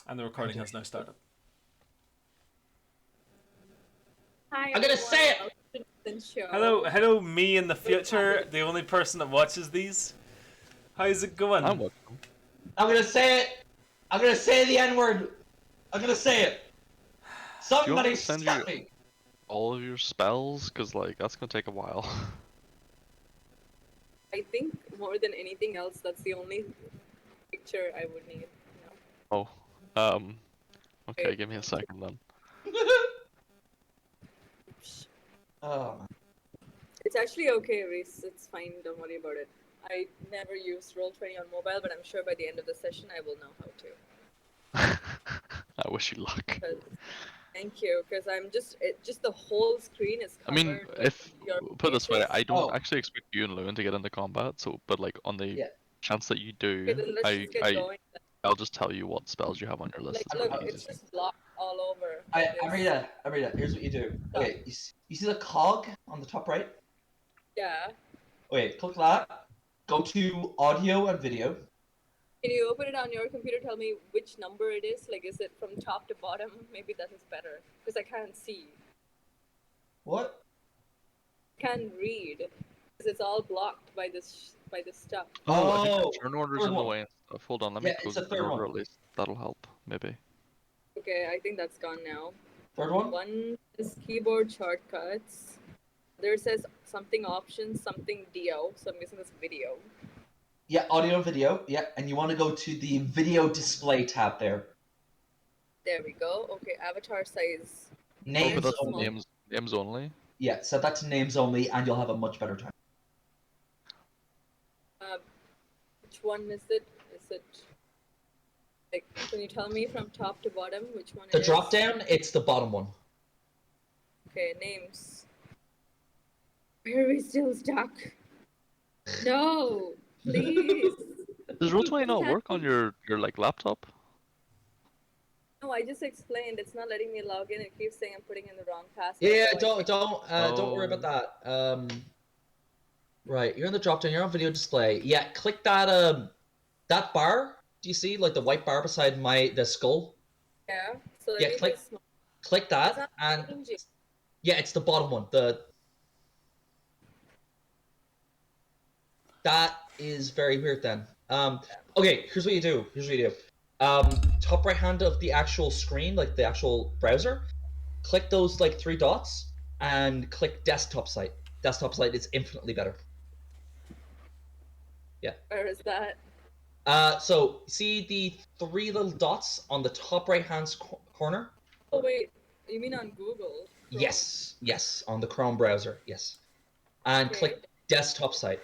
And the recording has now started. Hi, I'm gonna say it. welcome to the show. Hello, me in the future, the only person that watches these. How's it going? I'm welcome. I'm gonna say it. I'm gonna say the N-word. I'm gonna say it. Do you want Somebody me to send stop you me. all of your spells? Cause like that's gonna take a while. I think more than anything else, that's the only picture I would need. Oh, um, okay, Wait. give me a second then. Oh man. It's actually okay, Reese. It's fine. Don't worry about it. I never used Roll20 on mobile, but I'm sure by the end of the session I will know how to. I wish you luck. Thank you, because I'm just the whole screen is I covered. mean, with if your put it this way, faces. I don't Oh. actually expect you and Lewin to get into combat. So, but like on the Yeah. chance that you Okay, do, then let's just get going. I'll just tell you what spells you have on your list. Like, It's look, pretty it's easy. just blocked all over. Amrita, here's what you do. Okay, you see the cog on the top right? Yeah. Okay, click that. Go to audio and video. Can you open it on your computer? Tell me which number it is. Like, is it from top to bottom? Maybe that is better because I can't see. What? I can't read because it's all blocked by this stuff. Oh, I think Oh, the turn order's third in the one. way and stuff. Hold on, let me Yeah, close it's the the turn third order one. at least. That'll help, maybe. Okay, I think that's gone now. Third one? One is keyboard shortcuts. There says something options, something DO. So I'm guessing that's video. Yeah, audio and video. Yeah, and you want to go to the video display tab there. There we go. Okay, avatar size. Oh, Names but that's only. names only. Yeah, set that to names only, and you'll have a much better time. Which one is it? Is it like? Can you tell me from top to bottom which one The it drop is? down, it's the bottom one. Okay, names. Where are we still stuck? No, please. Does Roll20 not work on your like laptop? No, I just explained. It's not letting me log in. It keeps saying I'm putting in the wrong password. Yeah, so don't worry about that. Right, you're in the drop down. You're on video display. Yeah, click that that bar. Do you see like the white bar beside the skull? Yeah. So Yeah, let me click just. click It's that, not and changing. yeah, it's the bottom one. That is very weird then. Okay, here's what you do. Top right hand of the actual screen, like the actual browser, click those like three dots and click desktop site. Desktop site is infinitely better. Yeah. Where is that? So see the three little dots on the top right hand corner? Oh wait, you mean on Google? Chrome. Yes, on the Chrome browser. Yes. And Okay. click desktop site.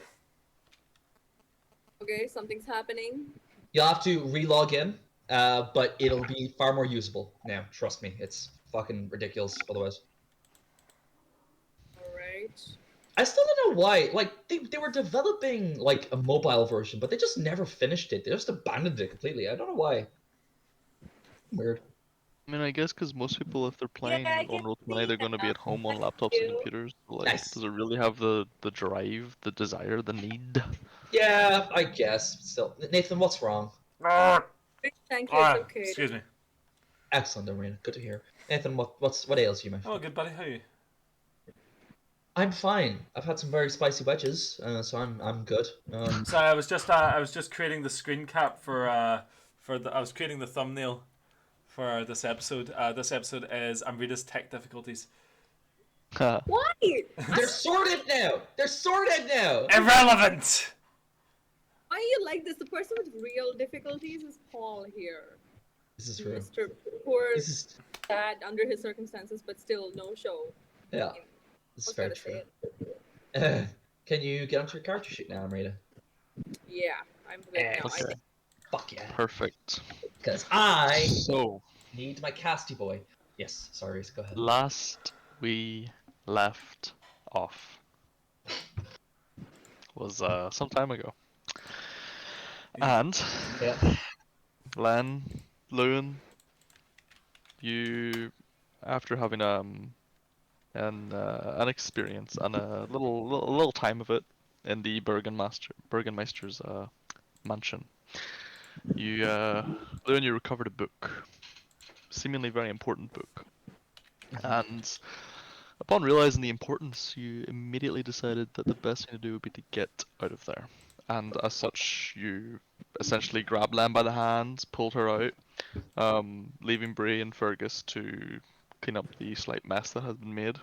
Okay, something's happening. You'll have to re-log in, but it'll be far more usable now. Trust me, it's fucking ridiculous otherwise. All right. I still don't know why. Like they were developing like a mobile version, but they just never finished it. They just abandoned it completely. I don't know why. Weird. I mean, I guess because most people, if they're playing I on can Roll20, see they're going to be now. at home on Thank laptops and you. computers. Like, Nice. does it really have the drive, the desire, the need? Yeah, I guess. Still, Nathan, what's wrong? Thank you. It's okay. Excuse me. Excellent, Arena. Good to hear. Nathan, what ails you, my friend? Oh, good buddy. How are you? I'm fine. I've had some very spicy wedges, so I'm good. Sorry, I was just creating the screen cap I was creating the thumbnail for this episode. This episode is Amrita's tech difficulties. Why? They're sorted now. They're sorted now. Irrelevant. Why are you like this? The person with real difficulties is Paul here. This is true. Mr. Poor This is dad under his circumstances, but still no show. yeah. This is very true. Can you get onto your character sheet now, Amrita? Yeah, I'm good now. I think. Fuck yeah. Perfect. Because I So, need my casty boy. Yes, sorry, go ahead. last we left off was some time ago. And Yeah. Len, Lewin, you, after having an experience and a little time of it in the Bergenmeister's mansion, Leon, you recovered a book, seemingly very important book, and upon realizing the importance, you immediately decided that the best thing to do would be to get out of there. And as such, you essentially grabbed Len by the hands, pulled her out, leaving Bree and Fergus to clean up the slight mess that had been made.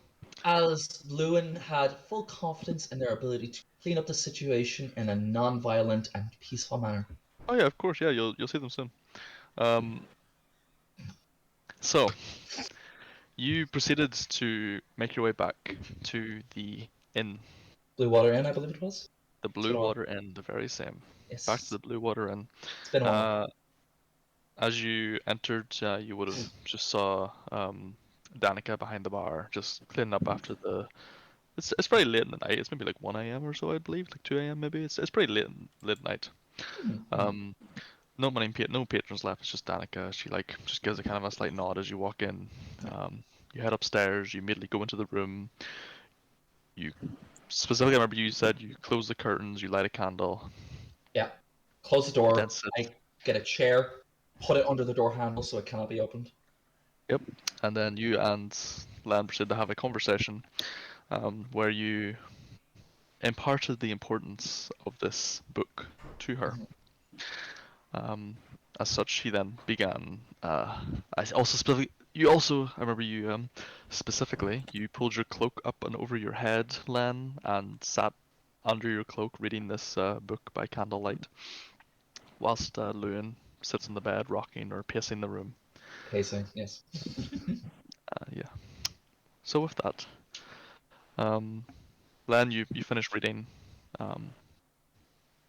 As Lewin had full confidence in their ability to clean up the situation in a non-violent and peaceful manner. Oh yeah, of course, yeah, you'll see them soon. Um, so you proceeded to make your way back to the inn, Blue Water Inn, I believe it was. the It's been Blue a while. Water Inn, the very same. Back to Yes, the Blue Water Inn. it's been a while. As you entered, you would have just saw Danica behind the bar, just cleaning up after the. It's very late in the night. It's maybe like 1 a.m. or so, I believe, like 2 a.m. maybe. It's pretty late night. Mhm. No patrons left. It's just Danica. She like just gives a kind of a slight nod as you walk in. You head upstairs. You immediately go into the room. You specifically I remember you said you close the curtains. You light a candle. Yeah. Close the You door. then sit. I get a chair, put it under the door handle so it cannot be opened. Yep. And then you and Lan proceed to have a conversation, where you imparted the importance of this book to her. As such, she then began. I also specifically, I remember you specifically, you pulled your cloak up and over your head, Len, and sat under your cloak reading this book by candlelight, whilst Lewin sits in the bed, rocking or pacing the room. Pacing, yes. Yeah. So with that, Len, you finished reading. Um,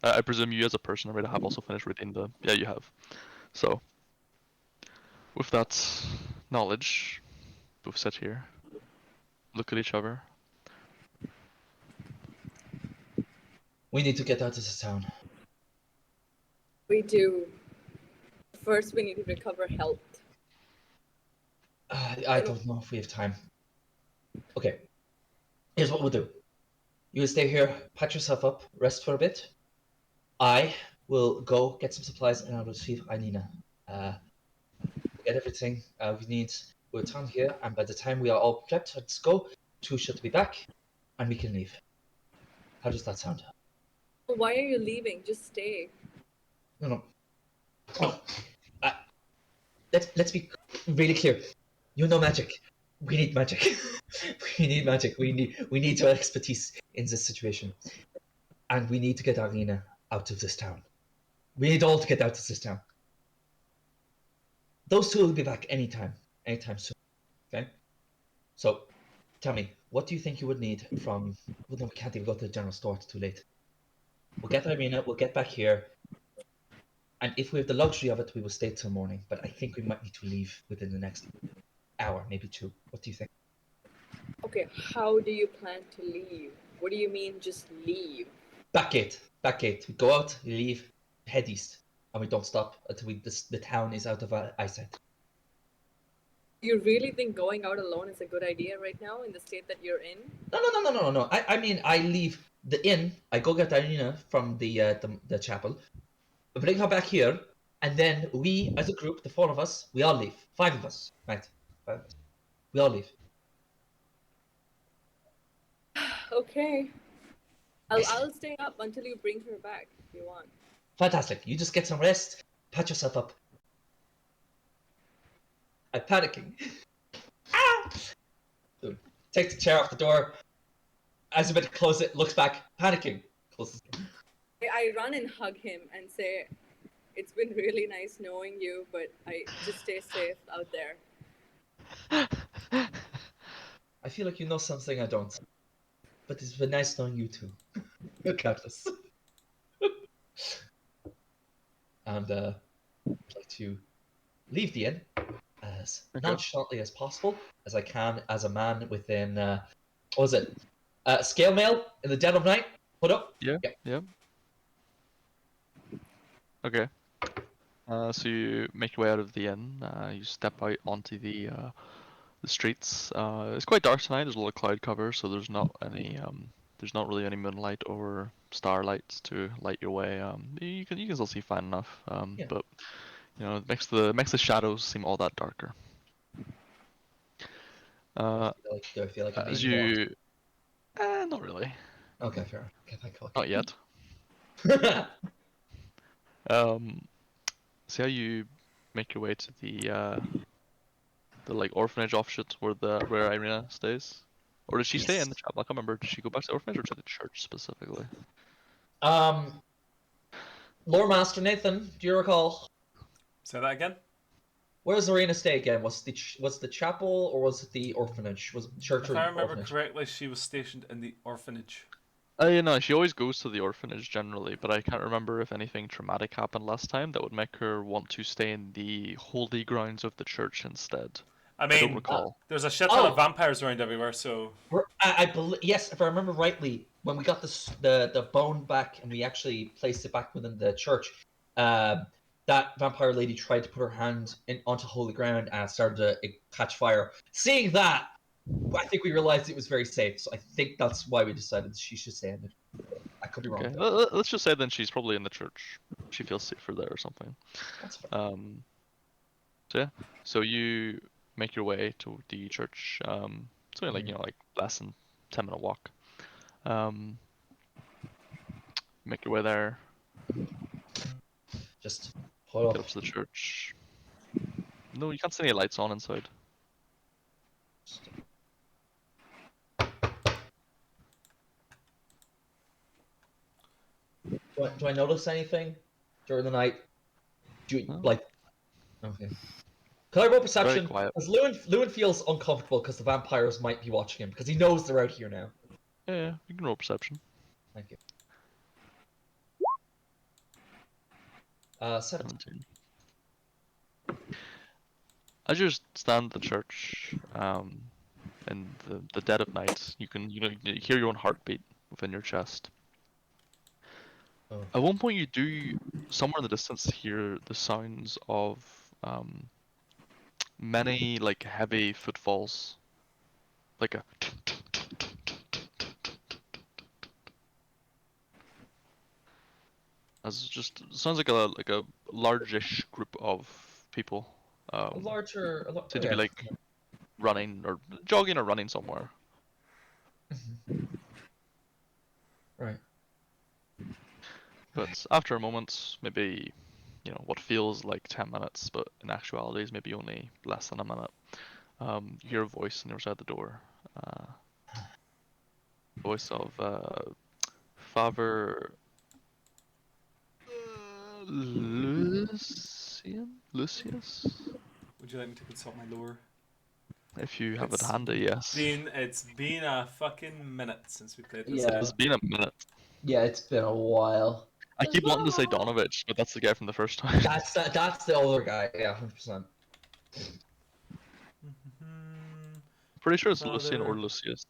I presume you as a person already have also finished reading the. Yeah, you have. So, with that knowledge, both sit here, look at each other. We need to get out of this town. We do. First, we need to recover health. I don't know if we have time. Okay, here's what we'll do. You will stay here, patch yourself up, rest for a bit. I will go get some supplies and I'll retrieve Ainina. Get everything we need. We'll turn here, and by the time we are all prepped, let's go. Two should be back, and we can leave. How does that sound? Why are you leaving? Just stay. No. Oh, let's be really clear. You know magic. We need magic. We need magic. We need your expertise in this situation, and we need to get Arena out of this town. We need all to get out of this town. Those two will be back anytime soon. Okay. So, tell me, what do you think you would need from? Well, no, we can't even go to the general store. It's too late. We'll get Irina. We'll get back here. And if we have the luxury of it, we will stay till morning. But I think we might need to leave within the next hour, maybe two. What do you think? Okay, how do you plan to leave? What do you mean just leave? Back gate. Back gate. We go out, we leave, head east, and we don't stop until the town is out of our eyesight. You really think going out alone is a good idea right now in the state that you're in? No. I mean, I leave the inn. I go get Irina from the chapel. Bring her back here, and then we, as a group, the four of us, we all leave. Five of us, right? Five of us. We all leave. Okay. I'll stay up until you bring her back if you want. Fantastic. You just get some rest, pat yourself up. I'm panicking. Ah! So, take the chair off the door. As I'm about to close it, looks back, panicking. Closes the door. I run and hug him and say, "It's been really nice knowing you, but I just stay safe out there." I feel like you know something I don't. But it's been nice knowing you too. Regardless. And like to leave the inn as nonchalantly as possible, as I can, as a man within what was it? Scale mail in the dead of night. Put up. Yeah. Okay. So you make your way out of the inn. You step out onto the streets. It's quite dark tonight. There's a lot of cloud cover, so there's not any there's not really any moonlight or starlights to light your way. You can still see fine enough. Yeah. But it makes the shadows seem all that darker. Do I feel like I'm As being watched? you, not really, Okay, fair. Okay, thank God. not yet. See how you make your way to the like orphanage offshoot where Irina stays, or does she stay in the Yes. chapel? I can't remember. Does she go back to the orphanage or to the church specifically? Um, Lord Master Nathan, do you recall? Say that again. Where does Arena stay again? Was the chapel or was it the orphanage? Was it the church If or I the remember orphanage? correctly, she was stationed in the orphanage. She always goes to the orphanage generally, but I can't remember if anything traumatic happened last time that would make her want to stay in the holy grounds of the church instead. I I don't mean, recall. there's a shit ton of Oh, vampires around everywhere, so I believe yes, if I remember rightly, when we got the bone back and we actually placed it back within the church, that vampire lady tried to put her hand onto holy ground and started to catch fire. Seeing that, I think we realized it was very safe. So I think that's why we decided she should stay in it. I could be Okay, wrong though. let's just say then she's probably in the church. She feels safer there or something. That's fine. So yeah, so you make your way to the church. It's only Mhm. like less than 10-minute walk. Make your way there. Just hold Get up. up to the church. No, you can't see any lights on inside. Do I notice anything during the night? Do you, No, like okay? Can I roll it's very perception? quiet. Because Lewin feels uncomfortable because the vampires might be watching him because he knows they're out here now. Yeah, you can roll perception. Thank you. 17. 17. As you stand at the church, in the dead of night, you hear your own heartbeat within your chest. Oh. At one point, you do somewhere in the distance hear the sounds of many like heavy footfalls, like a. As just sounds like a largish group of people. Seem to be Okay. like running or jogging or running somewhere. Right. But after a moment, maybe what feels like 10 minutes, but in actuality is maybe only less than a minute. You hear a voice on the other side of the door. Voice of Father Lucius. would you like me to consult my lore? If you have it It's handy, yes. It's been a fucking minute since we played this Yeah. game. It's been a minute. Yeah, it's been a while. I keep wanting to say Donovich, but that's the guy from the first time. That's the older guy. Yeah, 100%. Pretty sure it's Lucian or Father. Lucius.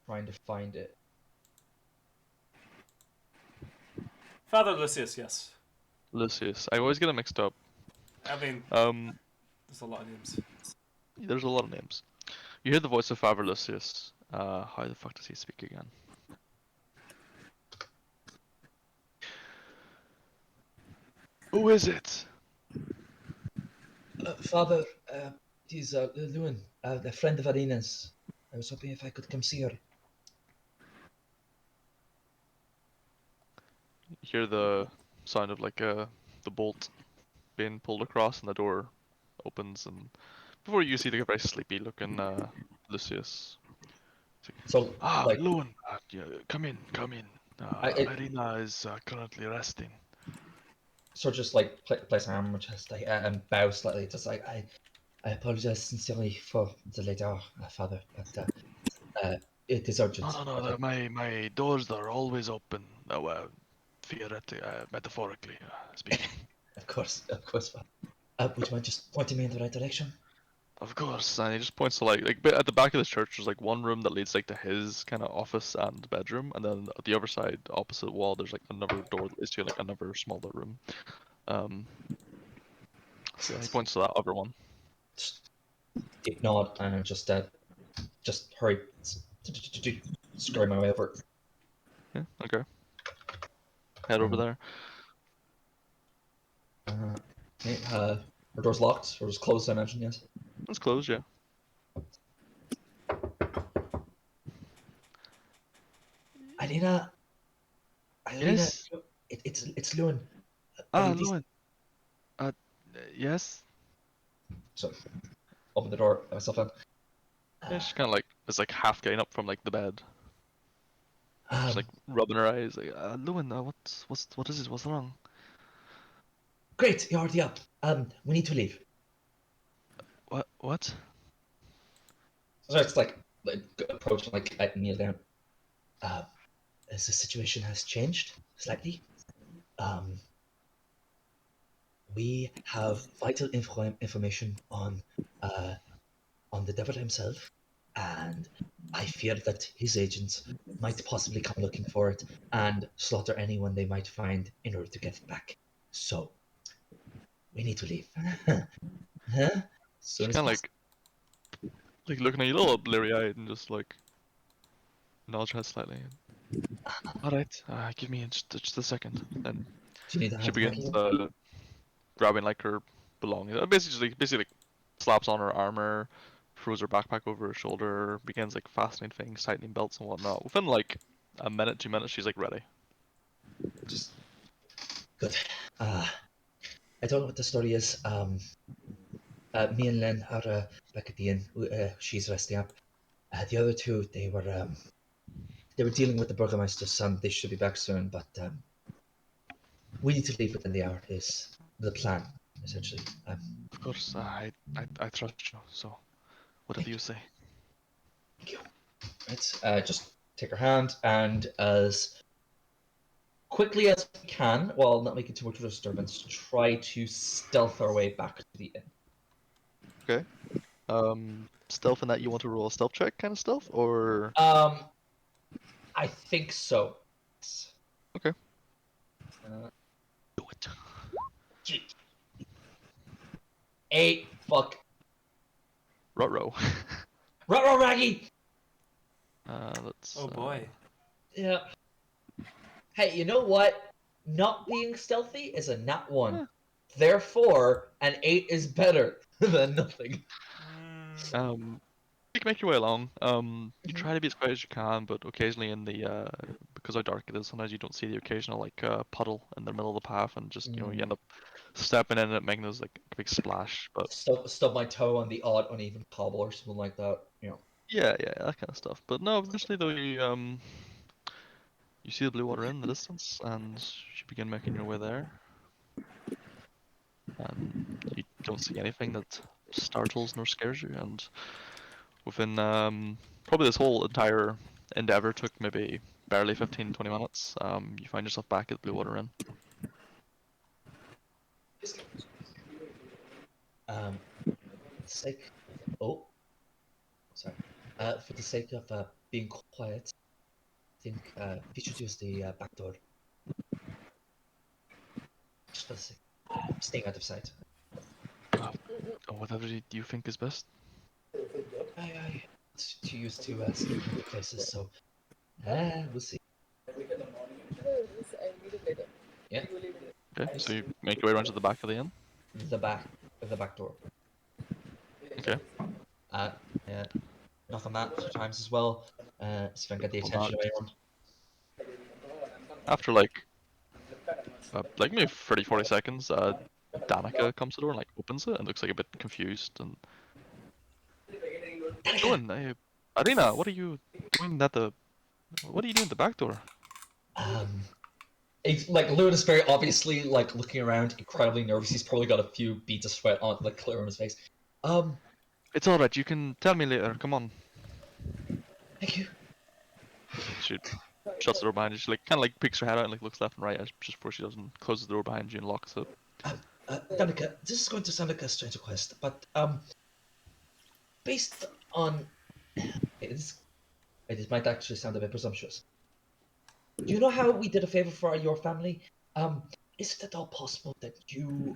Trying to find it. Father Lucius, yes. Lucius. I always get it mixed up. I mean, Um, there's a lot of names. there's a lot of names. You hear the voice of Father Lucius. How the fuck does he speak again? Who is it? Father, it is Lewin, a friend of Arena's. I was hoping if I could come see her. You hear the sound of like the bolt being pulled across, and the door opens, and before you see like a very sleepy looking Lucius. So, like, Lewin, yeah, come in, come in. Irina is currently resting. so just like place my arm on my chest, like, and bow slightly. Just like I apologize sincerely for the late hour, Father, but it is urgent. No, my doors are always open. Well, theoretically, metaphorically speaking. Of course, Father. Would you mind just pointing me in the right direction? Of course, and he just points to like at the back of the church. There's like one room that leads like to his kind of office and bedroom, and then at the other side, opposite wall, there's like another door that leads to like another smaller room. Yeah, he points to that other one. Just deep nod and just hurry, scurry my way over. Yeah, okay. Head over there. Okay, our door's locked, or it's closed, I imagine, yes. It's closed, yeah. Alina, Yes. it's Lewin. Ah, Lewin. Yes. So, open the door myself in. Yeah, she's kind of like is like half getting up from like the bed. She's Um, like rubbing her eyes. Like, Lewin, what is it? What's wrong? Great, you're already up. We need to leave. What? So it's like approach, like I kneel down. Uh, as the situation has changed slightly, um, we have vital information on the devil himself, and I fear that his agents might possibly come looking for it and slaughter anyone they might find in order to get it back. So we need to leave. Huh? She's Soon as kind of possible. like looking at you a little bleary-eyed and just like nods her head slightly. All right, give me just a second. And Do you need a she hand begins packing? grabbing like her belongings. Basically like, slaps on her armor, throws her backpack over her shoulder, begins like fastening things, tightening belts and whatnot. Within like a minute, 2 minutes, she's like ready. Just good. Uh, I don't know what the story is. Me and Len are back at the inn. She's resting up. The other two, they were dealing with the Burgermeister's son. They should be back soon, but we need to leave within the hour. Is the plan essentially? Of course, I trust you. So whatever you say. Thank you. Right. Just take her hand and as quickly as we can, while not making too much disturbance, try to stealth our way back to the inn. Okay. Stealth in that you want to roll a stealth check kind of stealth, or Um, I think so. okay. Uh, Do it. gee. 8. Fuck. Ruh-roh. Ruh-roh, Raggy! Let's. Oh boy. Yeah. Hey, you know what? Not being stealthy is a nat 1. Eh, Therefore, an 8 is better than nothing. You can make your way along. You Mhm. try to be as quiet as you can, but occasionally in the because how dark it is, sometimes you don't see the occasional like puddle in the middle of the path, and just you end up stepping in it, making those like big splash. But Stub my toe on the odd uneven cobble or something like that. yeah, that kind of stuff. But no, eventually though you see the blue water in the distance, and you begin making your way there, and you don't see anything that startles nor scares you, and within probably this whole entire endeavor took maybe barely 15-20 minutes. You find yourself back at Blue Water Inn. Um, sake. Oh, sorry. For the sake of being quiet, I think we should use the back door. Just for the sake, staying out of sight. Uh, Whatever you think is best. I too used to sneak into places, so we'll see. I'll leave it later. Yeah, You will leave it. Okay, so you make your way around to the back of the inn. the back door. Okay, Uh, yeah, knock on that a few times as well. See if I can get the on attention of that. anyone. After like maybe 30-40 seconds, Danica comes to the door and like opens it and looks like a bit confused and Danica! going, Arena, what are you doing at the back door? Um, it's like Lewin is very obviously like looking around, incredibly nervous. He's probably got a few beads of sweat on, like clear on his face. Um, It's alright, you can tell me later, come on. Thank you. She shuts the door behind you. She like kind of like peeks her head out and like looks left and right just before she doesn't closes the door behind you and locks it. Danica, this is going to sound like a strange request, but based on it might actually sound a bit presumptuous. Do you know how we did a favor for your family? is it at all possible that you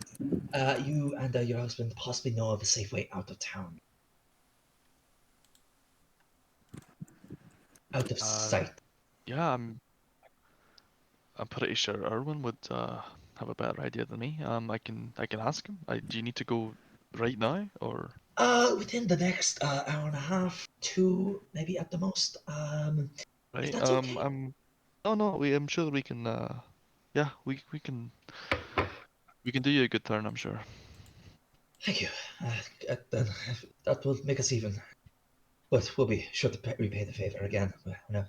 and your husband possibly know of a safe way out of town? Out of sight. Yeah, I'm pretty sure Erwin would have a better idea than me. I can ask him. Do you need to go right now or? Within the next hour and a half, two, maybe at the most. If Right. that's okay. Oh no, I'm sure we can. Yeah, we can do you a good turn. I'm sure. Thank you. Then that will make us even. But we'll be sure to repay the favor again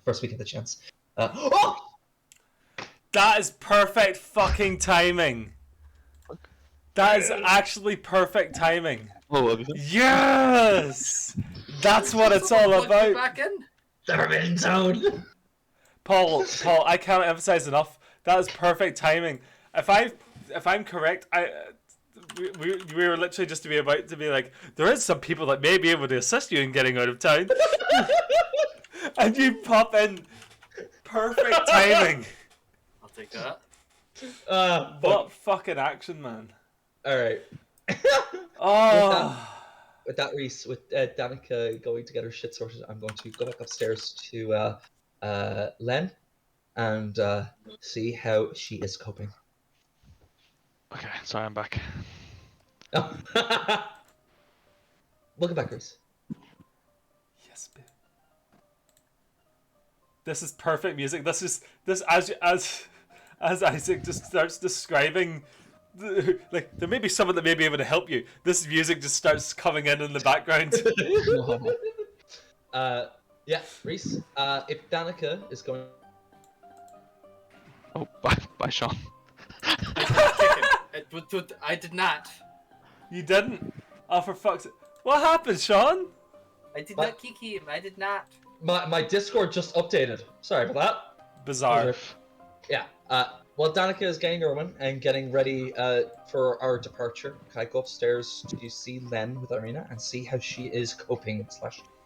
first we get the chance. Oh! That is perfect fucking timing. That is actually perfect timing. Oh, everything. Yes! That's what it's all Plug me about. back in. The Forbidden Zone! Paul, I can't emphasize enough. That is perfect timing. If I'm correct, we were literally just about to be like, there is some people that may be able to assist you in getting out of town, and you pop in, perfect timing. I'll take that. What fucking action, man! All right. Oh, With that, Reese, with Danica going to get her shit sorted, I'm going to go back upstairs to Len and see how she is coping. Okay, sorry, I'm back. Welcome back, Reese. yes, babe. This is perfect music. This as Isaac just starts describing. Like, there may be someone that may be able to help you. This music just starts coming in the background. Yeah, Reese. If Danica is going, Oh, bye, Sean. I did not. You didn't? Oh, for fuck's sake. What happened, Sean? I did What? not kick him. I did not. my Discord just updated. Sorry for that. Bizarre. Yeah. While Danica is getting Erwin and getting ready for our departure, I go upstairs to see Len with Irina and see how she is coping.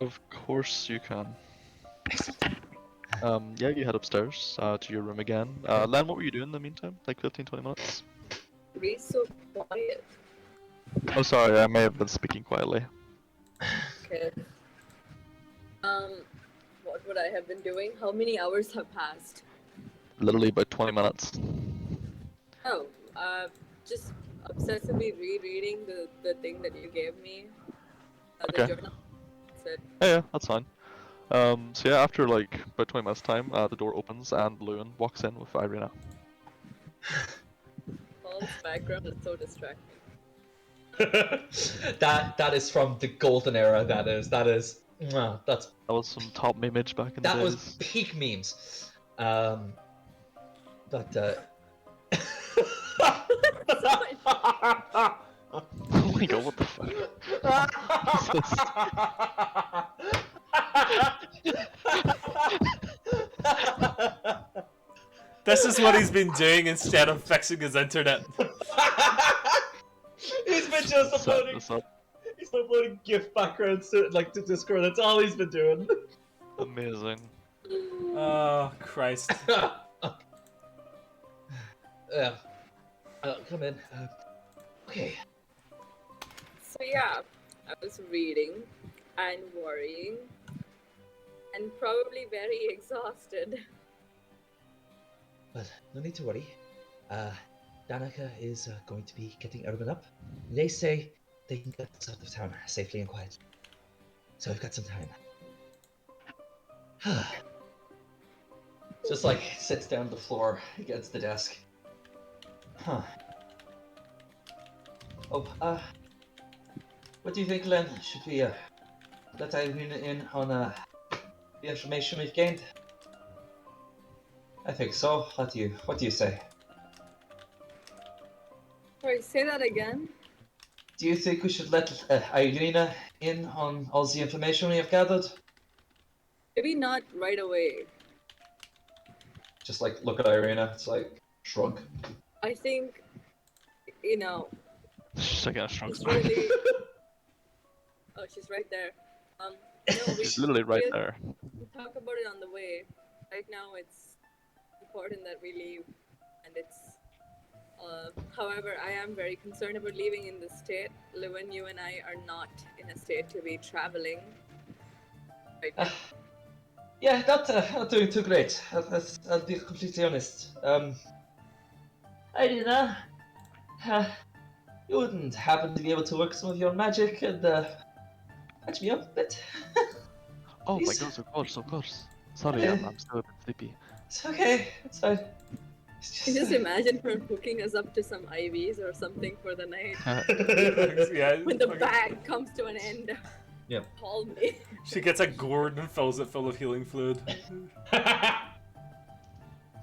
Of course you can. Excellent. Yeah, you head upstairs to your room again. Len, what were you doing in the meantime? Like 15-20 minutes? Reese so quiet. Oh, sorry, I may have been speaking quietly. Okay. What would I have been doing? How many hours have passed? Literally about 20 minutes. Oh, just obsessively rereading the thing that you gave me. The Okay. journal. That's it. Yeah, that's fine. So yeah, after like about 20 minutes time, the door opens and Lewin walks in with Irina. Paul's background is so distracting. that is from the golden era. That's That was some top memeage back in the that days. was peak memes. But Oh my god, what the fuck? This is what he's been doing instead of fixing his internet. He's been just Set uploading. this up. He's uploading GIF backgrounds to Discord. That's all he's been doing. Amazing. Oh, Christ. Yeah. Come in. Okay. So yeah, I was reading and worrying and probably very exhausted. But no need to worry. Danica is going to be getting Urban up. They say they can get us out of town safely and quiet. So we've got some time. Just like sits down on the floor against the desk. Huh. Oh, what do you think, Len? Should we let Irina in on the information we've gained? I think so. What do you say? Sorry, say that again. Do you think we should let Irina in on all the information we have gathered? Maybe not right away. Just like look at Irina, it's like shrug. I think, you know, She's like a shrug it's back. really. Oh, she's right there. No, we She's literally right we'll there. talk about it on the way. Right now, it's important that we leave, and it's However, I am very concerned about leaving in this state. Lewin, you and I are not in a state to be traveling right now. Yeah, not doing too great. I'll be completely honest. Irina, you wouldn't happen to be able to work some of your magic and catch me up a bit? Oh my Please? god, of course, of course. Sorry, I'm still a bit sleepy. It's okay. It's fine. It's I just just. imagine her hooking us up to some IVs or something for the night. Yeah. When the fucking- bag comes to an end, Yep. call me. She gets a gourd and fills it full of healing fluid.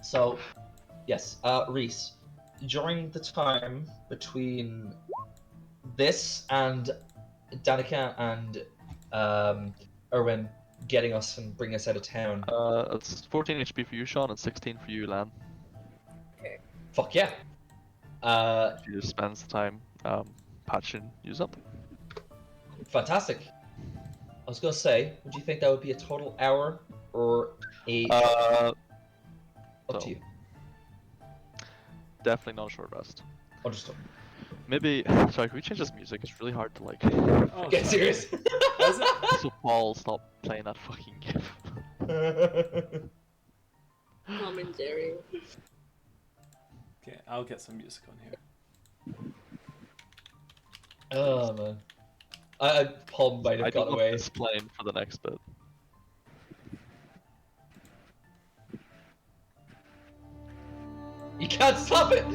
So, yes, Reese. During the time between this and Danica and Erwin getting us and bringing us out of town, It's 14 HP for you, Sean, and 16 for you, Lan. fuck yeah. She just spends the time patching yous up. Fantastic. I was gonna say, would you think that would be a total hour or a Uh, up so, to you? definitely not a short rest. Understood. Maybe. Sorry, can we change this music? It's really hard to like. Oh, Get sorry. serious. Is it? So Paul, stop playing that fucking game. Tom and Jerry. Okay, I'll get some music on here. Oh man. Paul might have I got don't know away. if it's playing for the next bit. You can't stop it.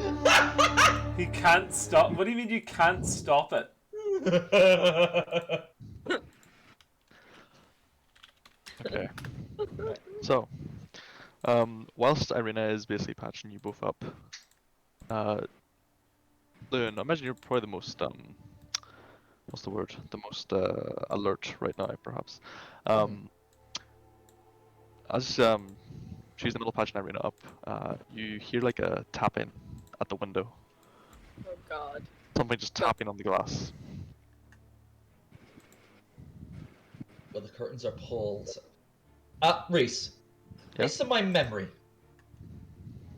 He can't stop. What do you mean you can't stop it? Okay. So, whilst Irina is basically patching you both up, Loon, I imagine you're probably the most what's the word? The most alert right now, perhaps. As she's in the middle of patching Irina up, you hear like a tapping at the window. Oh god. Something just tapping on the glass. Well, the curtains are pulled. Reese. Yeah? Based on my memory,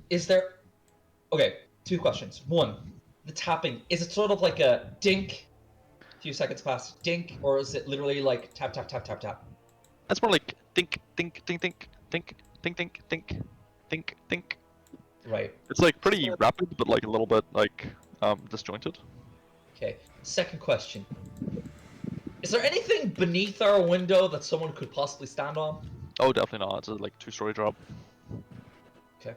is there? Okay, two questions. One, the tapping. Is it sort of like a dink? A few seconds pass, dink, or is it literally like tap tap tap tap tap? It's more like think, think, think, think, think, think, think, think, think, think. Right. It's like pretty So- rapid, but like a little bit like disjointed. Okay. Second question. Is there anything beneath our window that someone could possibly stand on? Oh, definitely not. It's a like 2-story drop. Okay.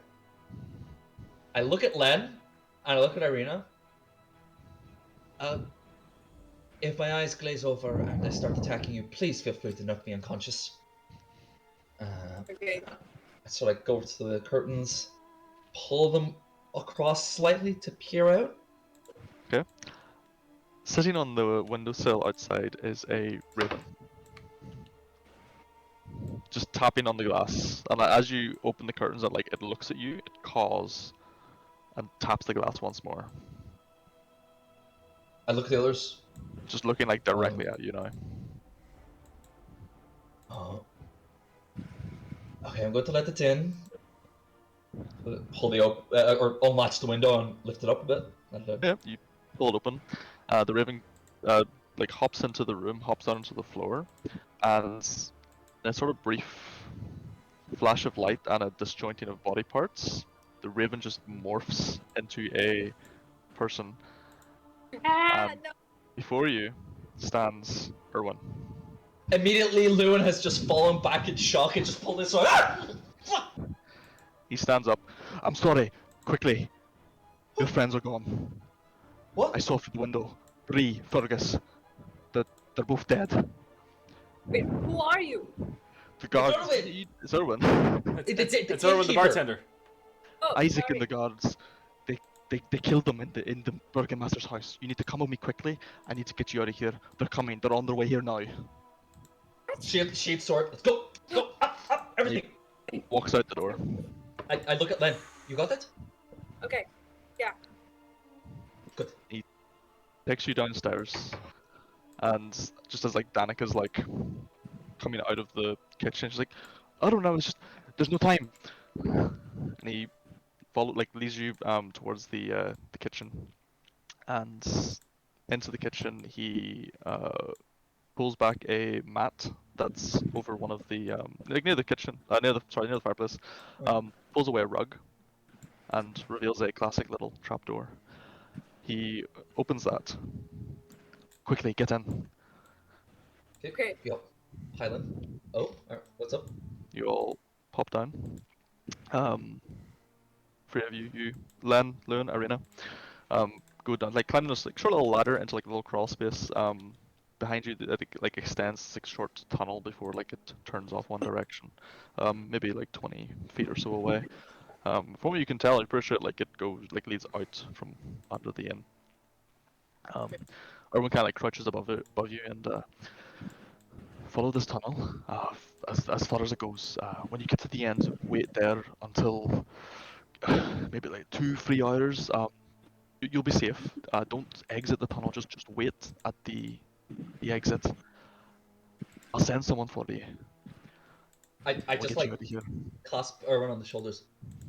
I look at Len, and I look at Irina. If my eyes glaze over and I start attacking you, please feel free to knock me unconscious. Okay. So I go to the curtains, pull them across slightly to peer out. Sitting on the windowsill outside is a raven. Just tapping on the glass, and as you open the curtains, and like it looks at you, it caws, and taps the glass once more. I look at the others. Just looking like directly at you now. Oh. Okay, I'm going to let it in. Pull the or unlatch the window and lift it up a bit. Yeah, you pull it open. The raven like hops into the room, hops down onto the floor, and in a sort of brief flash of light and a disjointing of body parts, the raven just morphs into a person. Ah, Um, no. Before you stands Erwin. Immediately, Lewin has just fallen back in shock and just pulled his sword. Ah! Fuck! He stands up. I'm sorry. Quickly. Your friends are gone. What? I saw through the window. Bree, Fergus. They're both dead. Wait, who are you? The guards. Erwin! It's Erwin. It's Erwin the innkeeper. bartender. Oh, Isaac sorry. and the guards. They killed them in the Burgomaster's house. You need to come with me quickly. I need to get you out of here. They're coming. They're on their way here now. Shield, sword. Let's go. Let's go. Up, everything. Walks out the door. I look at Len. You got it? Okay. Good. Takes you downstairs, and just as like Danica's like coming out of the kitchen, she's like, "I don't know. It's just there's no time." And he leads you towards the kitchen, and into the kitchen he pulls back a mat that's over one of the like near the kitchen, near the fireplace. Pulls away a rug and reveals a classic little trapdoor. He opens that. Quickly, get in. Okay. Yo, Highland. Oh, what's up? You all pop down. Um, Three of you, Len, Loon, Arena, go down, like climbing this like short little ladder into like a little crawl space. Behind you, it like extends like short tunnel before like it turns off one direction. Maybe like 20 feet or so away. From what you can tell, I'm pretty sure like it goes like leads out from under the inn. Everyone kind of like crouches above you, and follow this tunnel as far as it goes. When you get to the end, wait there until maybe like 2-3 hours. You'll be safe. Don't exit the tunnel. Just wait at the exit. I'll send someone for you. I We'll just get you like out of here. clasp Erwin on the shoulders.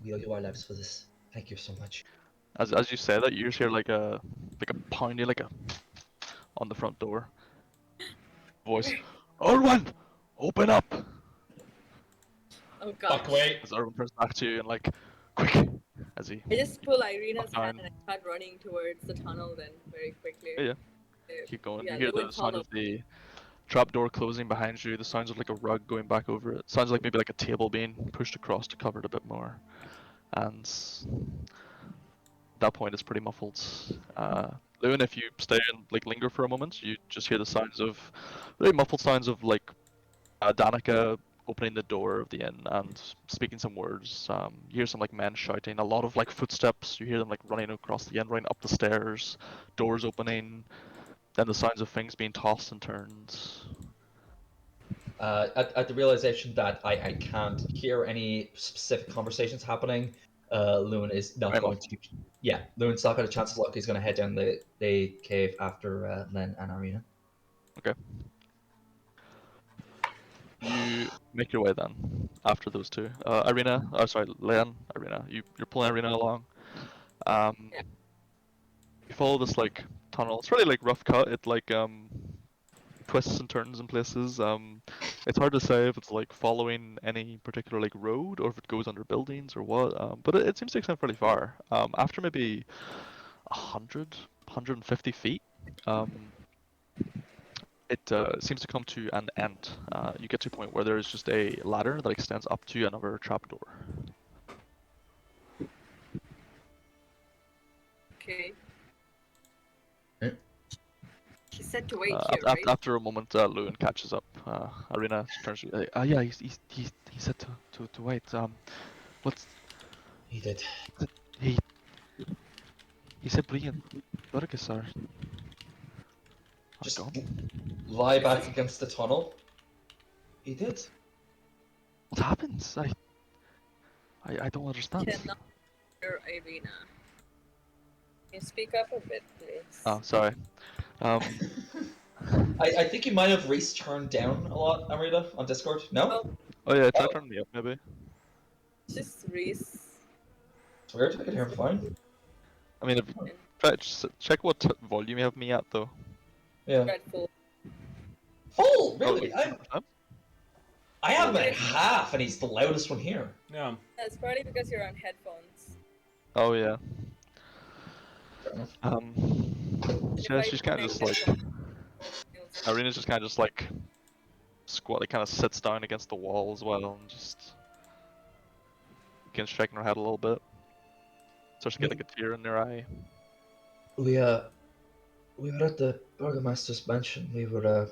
We owe you our lives for this. Thank you so much. As you say that, you just hear like a pounding like a on the front door. Voice. Erwin, open up. Oh Fuck god. away. As Erwin turns back to you and like quick as he. I just pull Irina's Down. hand and I start running towards the tunnel then very quickly. Yeah. Keep going. Yeah, You hear the Lewin sound follow. of the trapdoor closing behind you, the sounds of like a rug going back over it. Sounds like maybe like a table being pushed across to cover it a bit more. And at that point it's pretty muffled. Lewin, if you stay and like linger for a moment, you just hear the sounds of really muffled sounds of like Danica opening the door of the inn and speaking some words. You hear some like men shouting, a lot of like footsteps. You hear them like running across the inn, running up the stairs, doors opening. Then the sounds of things being tossed and turned. At the realization that I can't hear any specific conversations happening, Lewin is not Very going muffled. to. Yeah, Lewin's not got a chance of luck. He's going to head down the cave after Len and Arena. Okay. You make your way then after those two. Arena, sorry, Len, Arena. You're pulling Arena along. Yeah. You follow this like tunnel. It's really like rough cut. It like twists and turns in places. It's hard to say if it's like following any particular like road or if it goes under buildings or what. But it seems to extend fairly far. After maybe 100, 150 feet, it seems to come to an end. You get to a point where there is just a ladder that extends up to another trapdoor. Okay. Eh? She said to wait Uh, here, right? After a moment, Lewin catches up. Arena turns to you. Yeah, he said to wait. What's He did. he he said Brian Burgess are Just gone. lie back against the tunnel. He did. What happens? I don't understand. Cannot hear Irina. Can you speak up a bit, please? Oh, sorry. Um, I think you might have Reese turned down a lot, Arena, on Discord. No? oh yeah, try Oh. turning me up maybe. It's just Reese. It's weird. I can hear him fine. I mean, check what volume you have me at though. Yeah. Dreadful. Full, Oh, really? like, I have him at half, and he's the loudest one here. Yeah. That's probably because you're on headphones. Oh yeah. Fair enough. If Yeah, I she's kind of just connect like headphones- Arena's just kind of just like squat, like kind of sits down against the wall as well and just begins shaking her head a little bit. Starts to get like a tear in her eye. We were at the Burgomaster's mansion. We were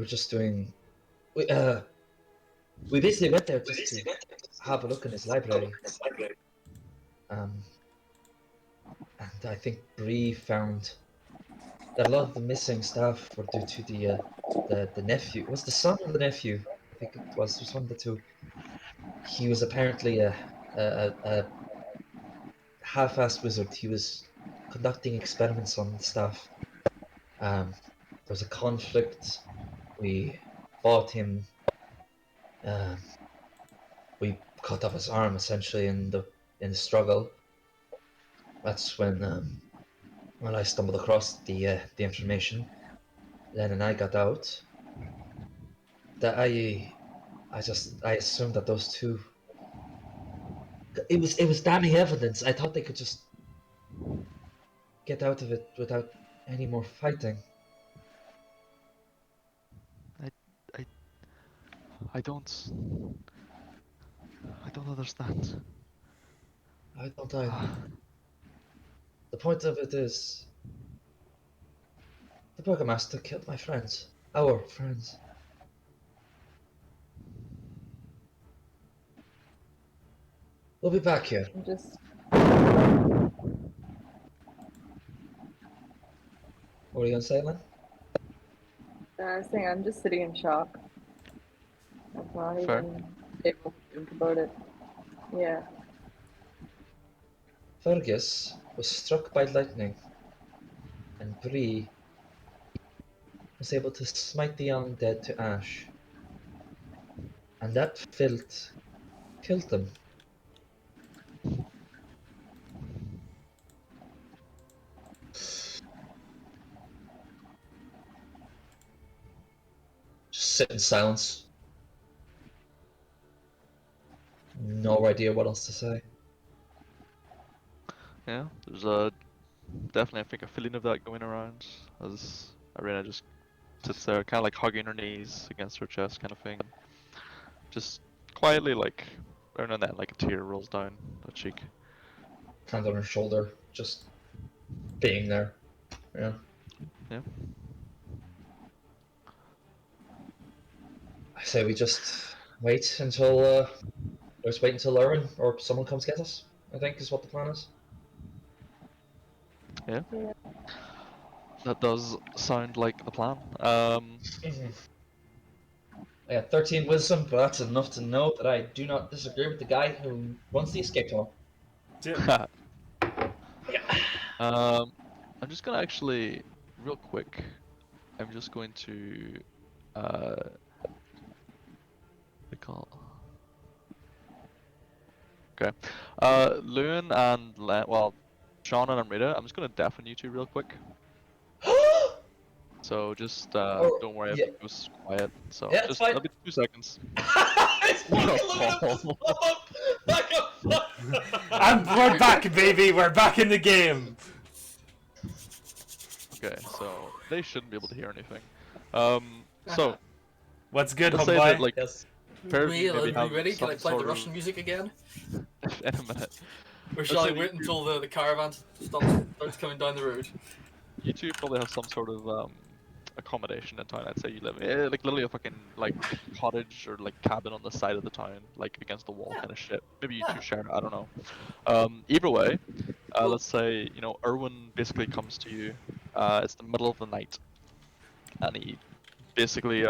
just doing. We basically went there just to have a look in his library. And I think Bree found that a lot of the missing stuff were due to the nephew. Was the son or the nephew? I think it was. It was one of the two. He was apparently a half-assed wizard. He was conducting experiments on stuff. There was a conflict. We fought him. We cut off his arm essentially, and in the struggle, that's when I stumbled across the information. Len and I got out. That I assumed that those two. It was damning evidence. I thought they could just get out of it without any more fighting. I, I, I don't understand. I don't either. The point of it is, the burgomaster killed my friends. Our friends. We'll be back here. I'm just. What were you gonna say, Len? I was saying I'm just sitting in shock. I'm not Fair. even able to think about it. Yeah. Fergus was struck by lightning, and Bree was able to smite the undead to ash. And that filth killed them. Just sit in silence. No idea what else to say. Yeah, there's definitely I think a feeling of that going around as Arena just sits there, kind of like hugging her knees against her chest, kind of thing. Just quietly, like every now and then, like a tear rolls down her cheek. Hand on her shoulder, just being there. Yeah. Yeah. I say we just wait until let's wait until Erwin or someone comes get us. I think is what the plan is. Yeah. Yeah. That does sound like the plan. I got 13 wisdom, but that's enough to know that I do not disagree with the guy who runs the escape tunnel. I'm just gonna actually, real quick, I'm just going to, recall. Okay. Lewin and well, Sean and Amrita, I'm just gonna deafen you two real quick. So just don't worry if yeah. it goes quiet. So Yeah, it's just fine. it'll be 2 seconds. It's fucking looking at And we're back, baby. We're back in the game. Okay, so they shouldn't be able to hear anything. So What's good, let's say that homeboy? like Yes. pair of Me, you maybe are have you ready? Can I some play the sort Russian music again? of in a minute. Or shall say I that wait you- until the caravan starts coming down the road? You two probably have some sort of accommodation in town. I'd say you live like literally a fucking like cottage or like cabin on the side of the town, like against the wall kind of shit. Maybe you two share it. I don't know. Either way, let's say Erwin basically comes to you. It's the middle of the night, and he basically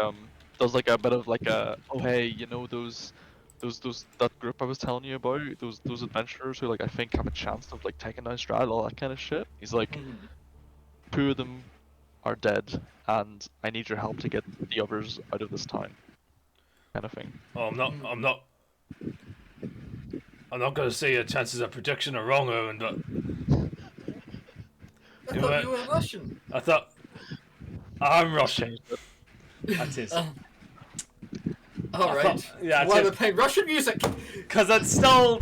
does like a bit of like a oh hey those that group I was telling you about those adventurers who like I think have a chance of like taking down Strahd, all that kind of shit. He's like, Mhm. 2 of them are dead, and I need your help to get the others out of this town, kind of thing. Oh, I'm not gonna say your chances of prediction are wrong, Owen, but I You thought were- you were Russian. I thought I'm Just Russian. changed it. That is. All I right. thought- yeah, Why it am I is. playing Russian music? Cause it's still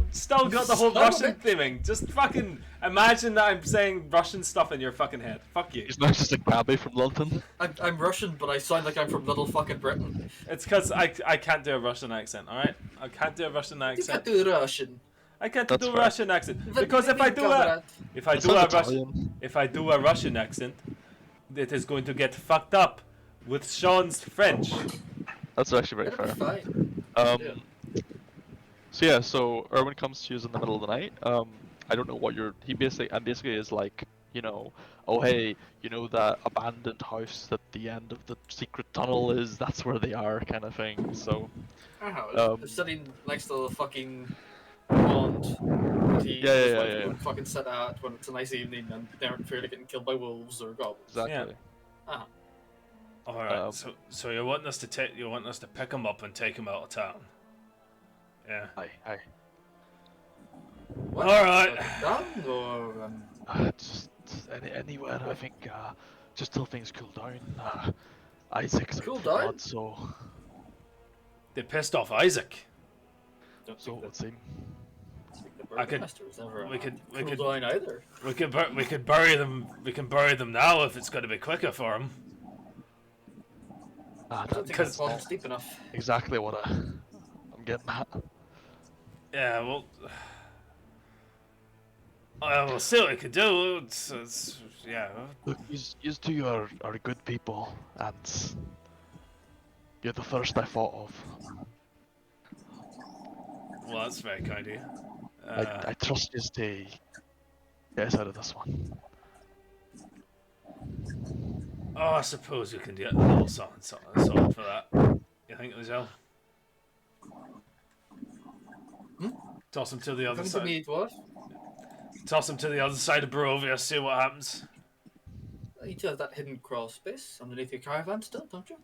got the whole Son of a Russian bitch. thing. Just fucking imagine that I'm saying Russian stuff in your fucking head. Fuck you. He's not just a cabbie from London. I'm Russian, but I sound like I'm from little fucking Britain. It's cause I can't do a Russian accent. All right, I can't do a Russian You accent. can do Russian. I can't That's do a fair. Russian accent But because if maybe I do cover a that. if I That do a sounds Russian Italian. if I do a Russian accent, it is going to get fucked up with Sean's French. That's actually very It'll be fair. fine. So yeah, so Erwin comes to you in the middle of the night. I don't know what he basically is like, oh hey, that abandoned house at the end of the secret tunnel is, that's where they are, kind of thing. So I'm sitting next to the fucking pond that he Yeah, was yeah, like yeah, yeah. would fucking sit at when it's a nice evening and they aren't afraid of getting killed by wolves or goblins. exactly. Uh-huh. All right. Um, So you want us to pick him up and take him out of town? Yeah. Aye. What? What? Alright. Down or Just anywhere, I think. Just till things cool down. Isaac's out Cool for down? blood, so They pissed off Isaac. don't so it think would seem. the I could- Burgermaster was never we could- we cool could- down either. We can bury them. We can bury them now if it's going to be quicker for them. I don't think Because- the pond's deep enough. Exactly what I'm getting at. Yeah, well, we'll see what we can do. Yeah. Look, you two are good people, and you're the first I thought of. Well, that's very kind of you. I trust you to get us out of this one. Oh, I suppose we can get a little something sorted for that. You think, Lizelle? Toss him to the other Come to side. me, dwarf. Toss him to the other side of Barovia. See what happens. You do have that hidden crawl space underneath your caravan still, don't you?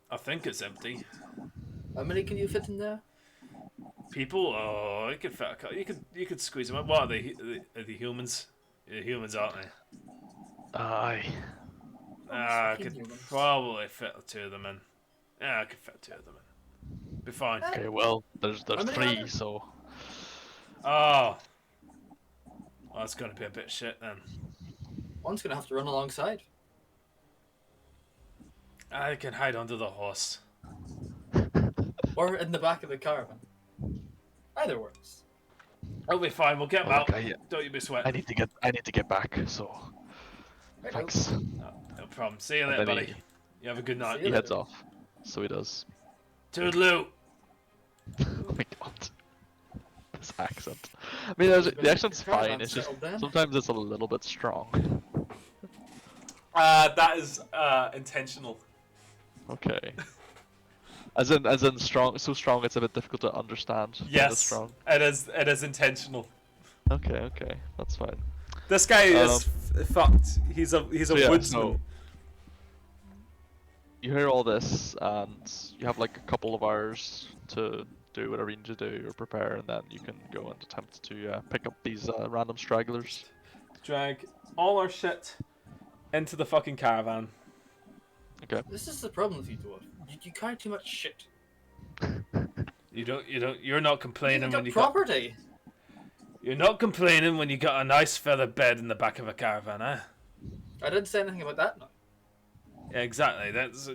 I think it's empty. How many can you fit in there? People, oh, you could fit a couple. You could squeeze them. What are they? Are they humans? Yeah, humans, aren't they? Aye. I fucking could humans. probably fit two of them in. Yeah, I could fit two of them in. Be fine. Okay, well, there's How many are three, there? so Oh. Well, that's gonna be a bit shit then. One's gonna have to run alongside. I can hide under the horse. Or in the back of the caravan. Either works. It'll be fine. We'll get them out. Okay, Don't you be I sweating. need to get back. So Right, thanks. No problem. See you And later, then buddy. You have a good night. See He you heads later. off. So he does. Toodaloo. Oh my god. This accent. I mean, the accent's Caravan fine. It's just settled down. sometimes it's a little bit strong. That is intentional. Okay. As in strong, so strong it's a bit difficult to understand. when it's Yes, strong. it is. It is intentional. Okay, that's fine. This guy is fucked. He's a So yeah, woodsman. so you hear all this, and you have like a couple of hours to do whatever you need to do or prepare, and then you can go and attempt to pick up these random stragglers. Drag all our shit into the fucking caravan. Okay. This is the problem with you, dwarf. You carry too much shit. You're not complaining You when got you property. You're not complaining when you got a nice feather bed in the back of a caravan, eh? I didn't say anything about that. No. Yeah, exactly. That's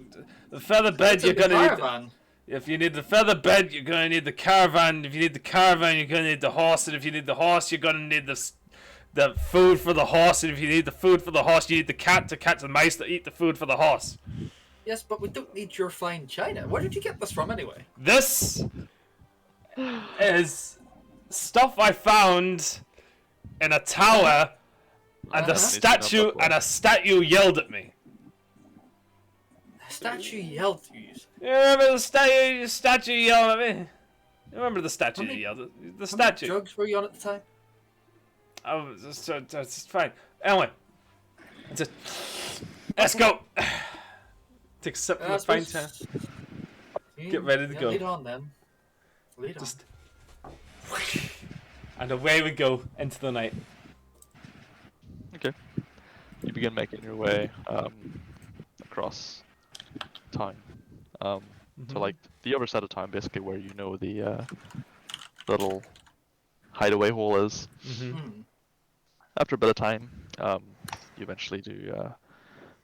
the feather bed. It's You're a gonna need. caravan. If you need the feather bed, you're gonna need the caravan. If you need the caravan, you're gonna need the horse. And if you need the horse, you're gonna need the food for the horse. And if you need the food for the horse, you need the cat to catch the mice that eat the food for the horse. Yes, but we don't need your fine china. Where did you get this from anyway? This is stuff I found in a tower, and Uh-huh. a statue yelled at me. The statue yelled to you. You remember the statue yelling at me? You remember the statue How that many- yelled at the How many statue? drugs were you on at the time? Oh, it's fine. Anyway, let's go. Take a sip from the fine town. Get ready to go. Lead on then. Lead Just, and away we go into the night. Okay. You begin making your way across town to like the other side of town, basically where you know the little hideaway hole is. Mm-hmm. on. After a bit of time, you eventually do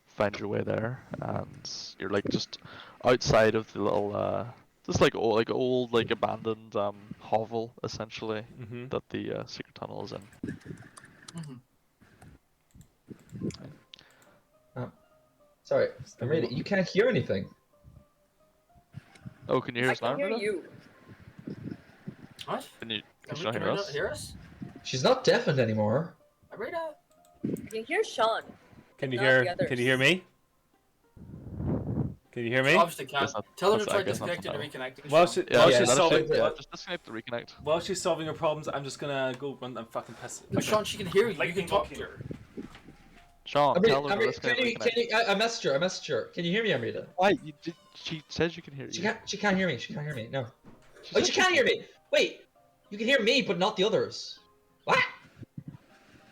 find your way there, and you're like just outside of the little, just like old like abandoned hovel essentially Mm-hmm. that the secret tunnel is in. Sorry, Amrita, you can't hear anything. Oh, can you hear I us now? can hear Amrita? you. What? Can you Can not we hear not us? hear us? She's not deafened anymore. Arita? I can hear Sean. Can you Not hear? the others. Can you hear me? Can you hear me? Obviously can't. Guess not- Tell her to that's- try I guess not disconnecting and for reconnecting. While Sean. she, Yeah, while yeah, she's that's solving, it, yeah. Just disconnect the reconnect. while she's solving her problems, I'm just gonna go run and fucking piss. No, Sean, she can hear you. Like You can me talk talking. to her. Sean, Amrita, tell her to Amrita, disconnect can the you, reconnect. I messaged her. Can you hear me, Amrita? Why? She says you can hear you. She can't hear me. She can't hear me. No. She Oh, said she can hear me. Wait. You can hear me, but not the others. What?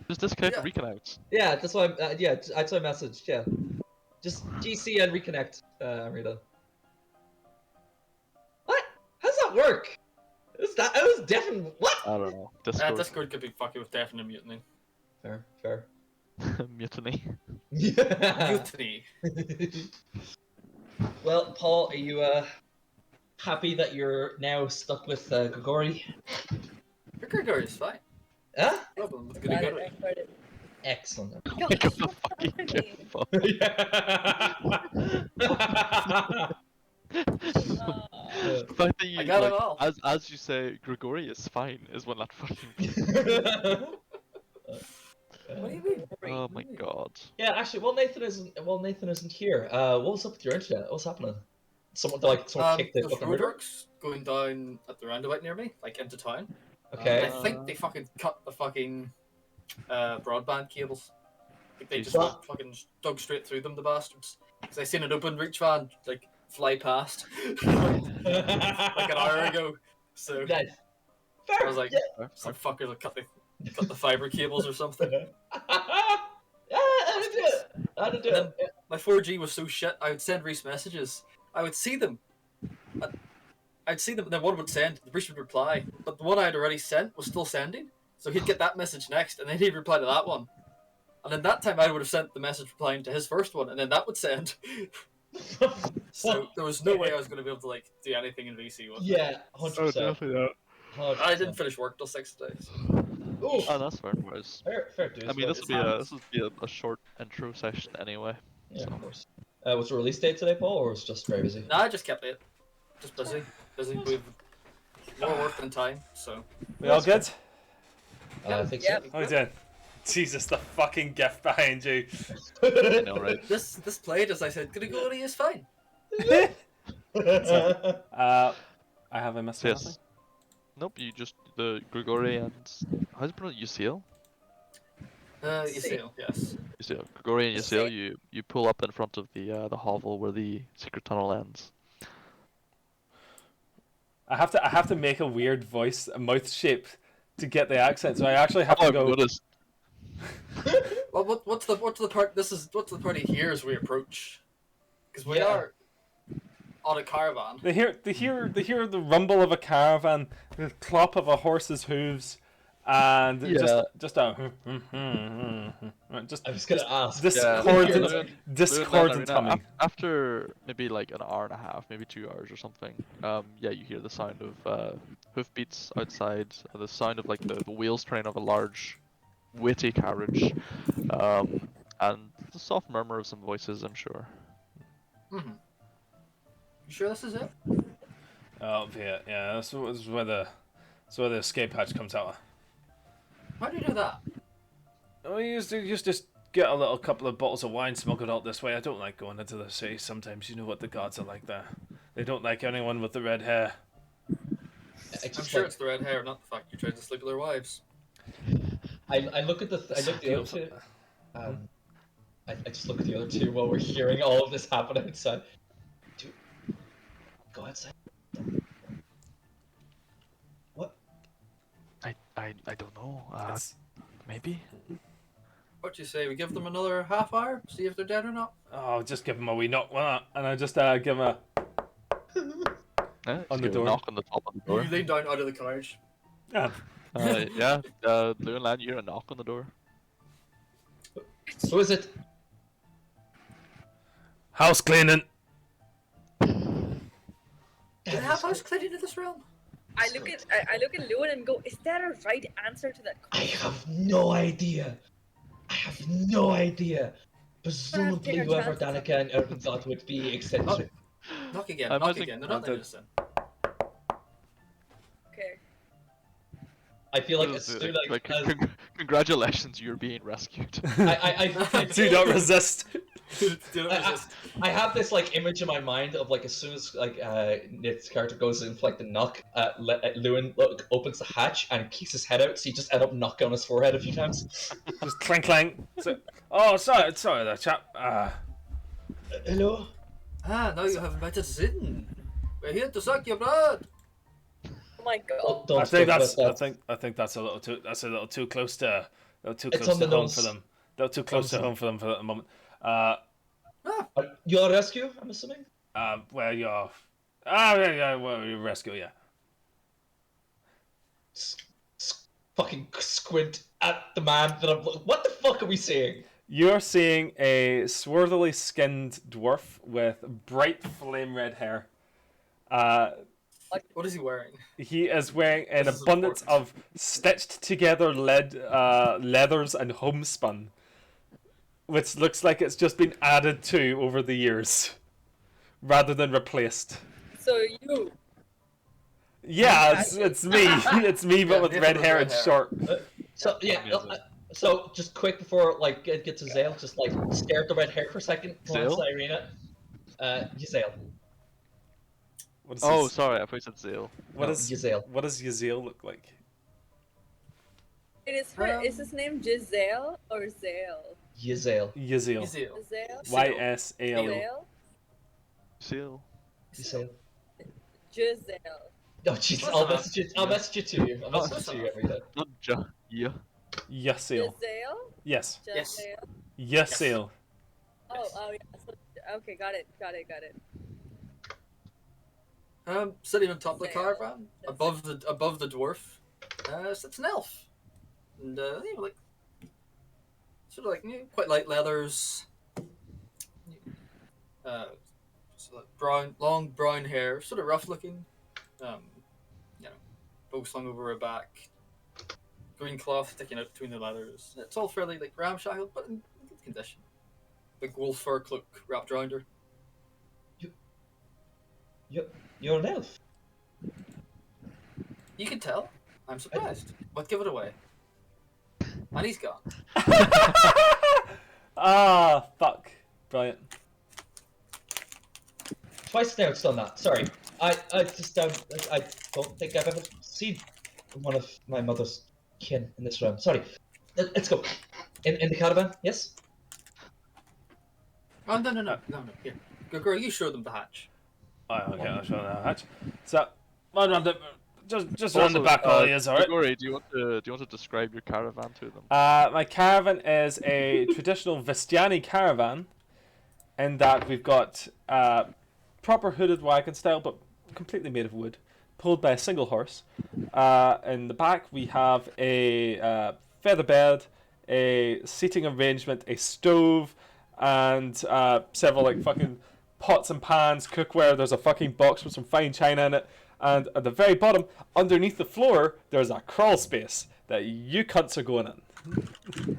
Just disconnect Yeah. and reconnect. Yeah, that's why. Yeah, that's why I messaged. Yeah, just GC and reconnect, Amrita. What? How does that work? It was definitely what? I don't know. Discord. Discord could be fucking with deafening and mutiny. Fair. Mutiny. Mutiny. Well, Paul, are you happy that you're now stuck with Grigori? Grigori is fine. Huh? No problem with Got it, Grigori. I heard it. Excellent. Yo, Pick up the stop fucking talking to gift me. phone. The fact that you I got it like, all. as you say, Grigori is fine is when that fucking. What do you mean? Oh my god. Yeah, actually, Nathan isn't here. What was up with your internet? What's happening? Someone kicked the There's fucking router. roadworks going down at the roundabout near me, like into town. Okay. I think they fucking cut the fucking broadband cables. Like they just What? went fucking dug straight through them, the bastards. Cause I seen an open reach van like fly past like an hour ago. So Nice. Fair. I was like, yeah. some fuckers will cut the fiber cables or something. Yeah, how to do it. Yeah. My 4G was so shit. I would send Reese messages. I would see them. I'd see them, and then one would send. Reese would reply, but the one I had already sent was still sending. So he'd get that message next, and then he'd reply to that one. And then that time I would have sent the message replying to his first one, and then that would send. So there was no way I was going to be able to like do anything in VC. Yeah, 100%. definitely not. I didn't finish work till 6 days. Ooh, Oh, that's fair. Whereas, fair dues. I mean, this it's would be a short intro session anyway. Yeah, so. of course. Was the release date today, Paul, or was it just very busy? No, I just kept it. Just busy. We've more work than time, so. We all good? I think Yep. so. How we doing? Jesus, the fucking gift behind you. I know, right? This played, as I said, Grigori is fine. I have a missed So, yes. anything? Nope. You just the Grigori and how's it pronounced? Yusil? Yasil, yes. Yusil. Grigori and Yusil. You pull up in front of the hovel where the secret tunnel ends. I have to make a weird voice, a mouth shape, to get the accent. So I actually have to I've go. noticed. Well, what's the part? What's the party here as we approach? Because we Yeah. are on a caravan. They hear the rumble of a caravan, the clop of a horse's hooves, and Yeah. just a just I was gonna ask. discordant discordant humming. After maybe like an hour and a half, maybe 2 hours or something, yeah, you hear the sound of hoofbeats outside, the sound of like the wheels turning of a large, witty carriage, and the soft murmur of some voices, I'm sure. Mm-hmm. You sure this is it? Oh yeah, that's where the escape hatch comes out. How do you do that? Oh, you just get a little couple of bottles of wine smuggled out this way. I don't like going into the city sometimes. You know what the gods are like there. They don't like anyone with the red hair. I'm sure it's the red hair, not the fact you tried to sleep with their wives. I look at the other two. I just look at the other two while we're hearing all of this happen outside. Dude, go outside. What? I don't know. It's- Maybe. What do you say? We give them another half hour, see if they're dead or not. Oh, just give him a wee knock, and I just give him a Yeah, On just the give a door. knock on the top of the door. You lean down out of the carriage. yeah. Yeah, Blue and Land, you hear a knock on the door. Who is it? House cleaning. Do they have house cleaning in this realm? I look at Lewin and go, is there a right answer to that I question? have no idea. Presumably, our whoever chances. Danica and Irvin thought would be eccentric. Knock again, I knock imagine- again. They're not letting us in. Okay. I feel like What it's is it? still like, as, Congratulations, you're being rescued. I Do not resist. Do not resist. I have this like image in my mind of like as soon as like Nick's character goes in for like the knock, Lewin opens the hatch and keeps his head out, so you just end up knocking on his forehead a few times. Just clank clank. So, oh, sorry there, chap. Hello. Ah, now you have invited us in. We're here to suck your blood. my god. Don't I think stick that's. with I that. think. I think that's a little too. That's a little too close to. A little too It's close on to the home for nose. them. A little too close to Thompson. home for them for the moment. You're a rescue, I'm assuming? Well, you're. Yeah. Well, you rescue, yeah. Fucking squint at the man that I'm. What the fuck are we seeing? You're seeing a swarthily skinned dwarf with bright flame red hair. What is he wearing? He is wearing an This is abundance important. of stitched together leathers and homespun, which looks like it's just been added to over the years, rather than replaced. So you. Yeah, it's me. It's me, but Yeah, with me red with hair red and hair. short. So yeah, so just quick before like it gets to Zale, just like stare at the red hair for a second. Glance Zale? at Irina. Yazale. What is Oh, his- sorry, I thought you said Zale. What No, is Yazale. what does Yazeel look like? Is his name Giselle or Zale? Yazale. Yazeel. Ezeal. Zale? YSAL. Zale? Zale. Yazale. Giselle. Oh jeez, Close I'll enough. message it. I'll message it to you. I'll message it to you, Irina. Not yeah. Yasil. Giselle? Yes. Yes. Giselle? Yasil. Oh, yeah. So, okay, got it. Sitting on top of the Zale. caravan, above the dwarf, sits an elf, and like sort of like quite light leathers, sort of long brown hair, sort of rough looking, bow slung over her back, green cloth sticking out between the leathers. It's all fairly like ramshackle, but in good condition. Big wolf fur cloak wrapped around her. You're an elf. You can tell. I'm surprised. But give it away. And he's gone. Ah, fuck. Brilliant. Twice now it's done that. Sorry. I don't think I've ever seen one of my mother's kin in this room. Sorry. Let's go. In the caravan, yes? Oh, no. Here. Girl, you show them the hatch. Oh, okay, I'll show that hatch. So, just run the back all is, alright? Grigori, do you want to describe your caravan to them? My caravan is a traditional Vistiani caravan, in that we've got proper hooded wagon style, but completely made of wood, pulled by a single horse. In the back, we have a feather bed, a seating arrangement, a stove, and several like fucking pots and pans, cookware. There's a fucking box with some fine china in it, and at the very bottom, underneath the floor, there's a crawl space that you cunts are going in.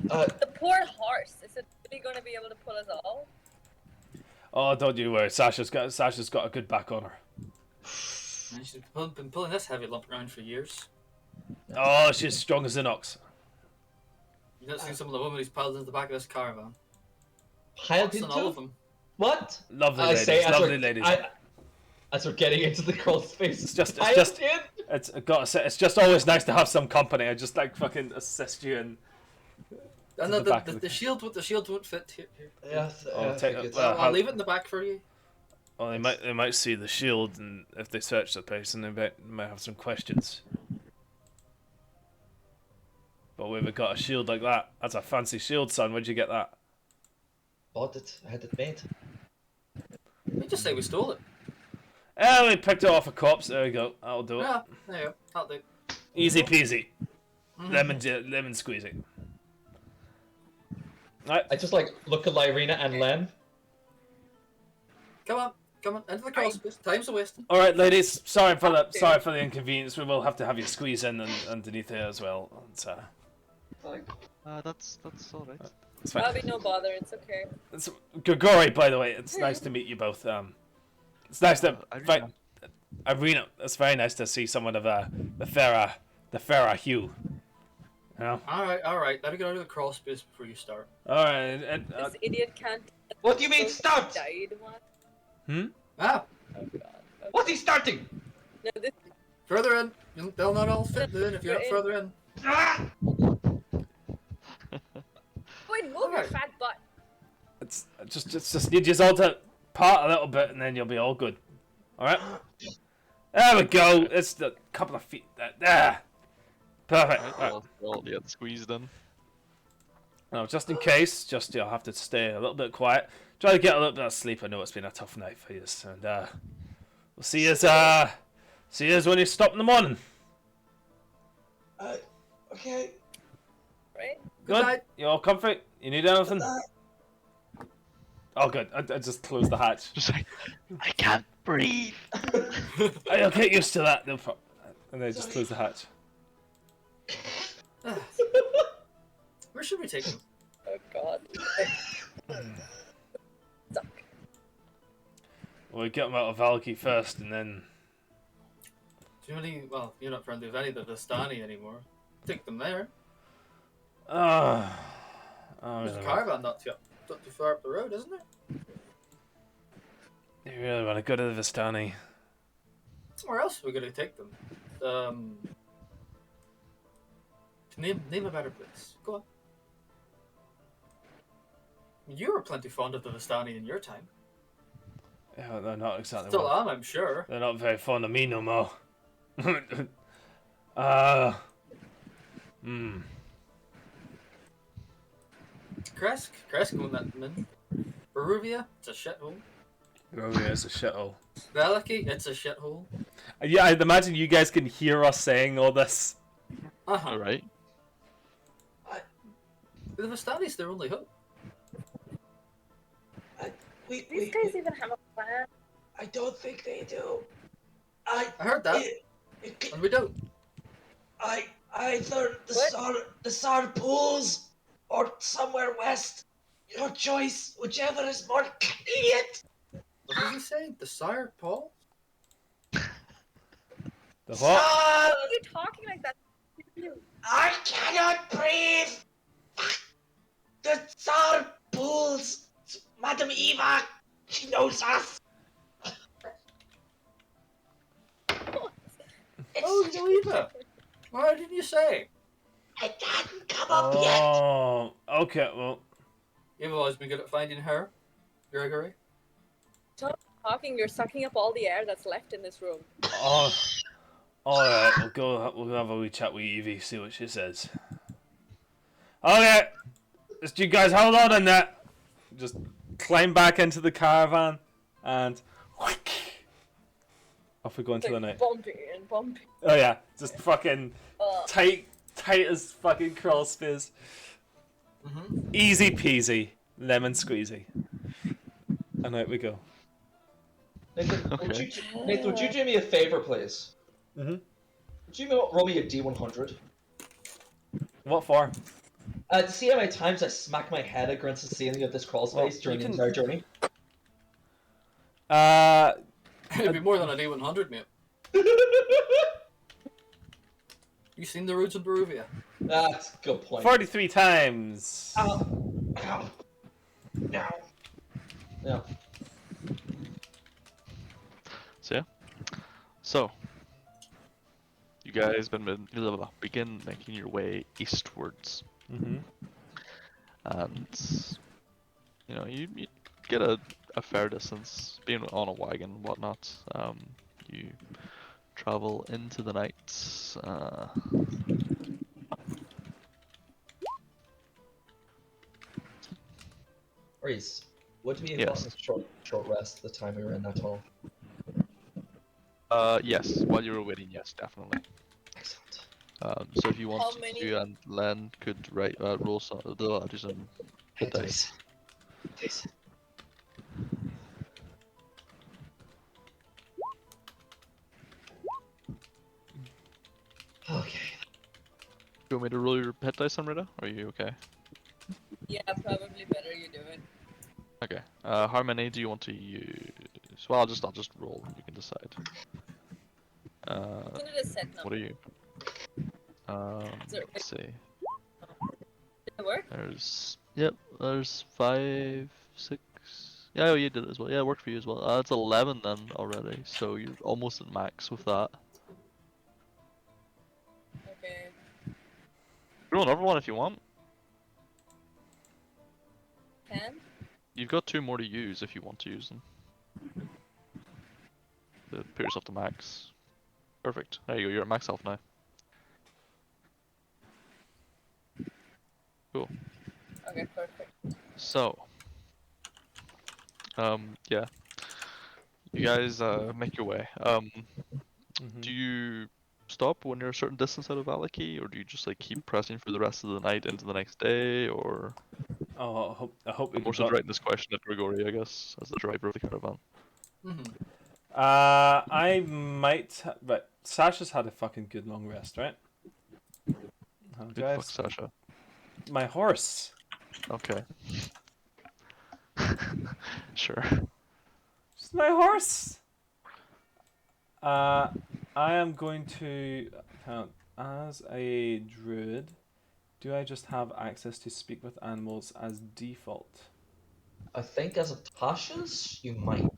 The poor horse. Is it really going to be able to pull us all? Oh, don't you worry. Sasha's got a good back on her. And she's been pulling this heavy lump around for years. Oh, she's strong as an ox. You've not seen some of the women he's piled into the back of this caravan. Piled Lots and all of into? them. What? Lovely I ladies, say as lovely we're, ladies. as we're getting into the crawl space. It's just- Piled in? It's gotta say, it's just always nice to have some company. I just like fucking assist you and And the back of the the- shield won't fit here. Yes. I'll take it. So I'll leave it in the back for you. well, they might see the shield, and if they search the place, and they might have some questions. But we've got a shield like that. That's a fancy shield, son. Where'd you get that? Bought it. I had it made. We just say we stole it. Oh, we picked it off a corpse. There we go. That'll do it. Yeah, there you go. That'll do. Easy peasy. Mhm. Lemon squeezy. Right. I just like look at Lyrina and Len. Come on, into the crawl space. Time's a wasting. All right, ladies. Sorry for the inconvenience. We will have to have you squeeze in and underneath here as well. It's, That's all right. it's That'll fine. be no bother. It's okay. It's Grigori, by the way. It's nice to meet you both. It's nice to Irina. Irina. It's very nice to see someone of the fairer hue. You know? All right. Let me get out of the crawl space before you start. All right. And, This idiot can't. What do you mean start? Died one. Ah, Oh god. What's he starting? No, this. further in. They'll not all fit in if you're not further in. Ah! Wait, move your Alright. fat butt. it's just need you all to part a little bit, and then you'll be all good. All right. There we go. It's a couple of feet. There. Perfect. Right, Right. well, get squeezed in. Now, just in case, you'll have to stay a little bit quiet. Try to get a little bit of sleep. I know it's been a tough night for you, and we'll see you when you stop in the morning. Okay. Right? Good. night. You all comfy? You need anything? Oh, good. I just closed the hatch. Just like, I can't breathe. I'll get used to that. And they just close the hatch. Where should we take him? Oh god. Stuck. Well, we get them out of Valky first, and then. Do you know any? Well, you're not friendly with any of the Vistani anymore. Take them there. Oh, There's a really caravan not too far up the road, isn't there? you really want to go to the Vistani? Where else are we going to take them? Name a better place. Go on. You were plenty fond of the Vistani in your time. Yeah, they're not exactly. Still am, I'm sure. They're not very fond of me no more. Kresk won't let them in. Beruvia, it's a shithole. Oh yeah, it's a shithole. Veliky, it's a shithole. Yeah, I'd imagine you guys can hear us saying all this. Uh-huh. Alright. The Vistani's their only hope. These guys even have a plan. I don't think they do. I heard that, and we don't. Either What? the Sar pools or somewhere west. Your choice, whichever is more convenient. What did he say? The Sire Paul? The what? Sar, Why are you talking like that? I cannot breathe. The Tsar pools. Madam Eva, she knows us. Oh, Eva! Why didn't you say? It hadn't come up yet. Oh, okay. Well, You've always been good at finding her, Gregory. Stop talking, you're sucking up all the air that's left in this room. oh, all right. We'll go. We'll have a wee chat with Evie, see what she says. Okay, just you guys hold on in there. Just climb back into the caravan, and off we go into It's the like night. bumpy and bumpy. Oh yeah, just fucking Ugh. tight as fucking crawl space. Mm-hmm. Easy peasy, lemon squeezy. And out we go. Nathan, Okay. would you do me a favor, please? Mhm. Would you roll me a D100? What for? To see how many times I smack my head against the ceiling of this crawl space Well, during you the can- entire journey? It'd be more than a D100, mate. You seen the roads in Beruvia? That's a good point. 43 times. Ow. Ow. No. No. So, you guys begin making your way eastwards, Mm-hmm. and you get a fair distance. Being on a wagon and whatnot, you travel into the night. Reese, would we have Yes. gotten a short rest the time we were in that tunnel? Yes, while you were waiting, yes, definitely. Excellent. So if you want How to, many- you and Len could roll some, do some hit dice. Dice. Okay. Do you want me to roll your hit dice, Amrita? Or are you okay? Yeah, probably better you do it. Okay. How many do you want to use? Well, I'll just roll. You can decide. I'm gonna just set What number. are you? Let's see. Did it work? There's 5, 6. Yeah, oh, you did it as well. Yeah, it worked for you as well. It's 11 then already, so you're almost at max with that. Okay. Roll another one if you want. 10? You've got 2 more to use if you want to use them. To put yourself to max. Perfect. There you go. You're at max health now. Cool. Okay, perfect. So, yeah, you guys make your way. Mhm. Do you stop when you're a certain distance out of Valaki, or do you just like keep pressing for the rest of the night into the next day, or? Oh, I hope we I'm can also directing this question at Grigori, I guess, as the driver of the caravan. Mhm. I might, but Sasha's had a fucking good long rest, right? How Who do the I fuck's Sasha? my horse? Okay. Sure. It's my horse. I am going to count as a druid. Do I just have access to speak with animals as default? I think as a Tasha's, you might.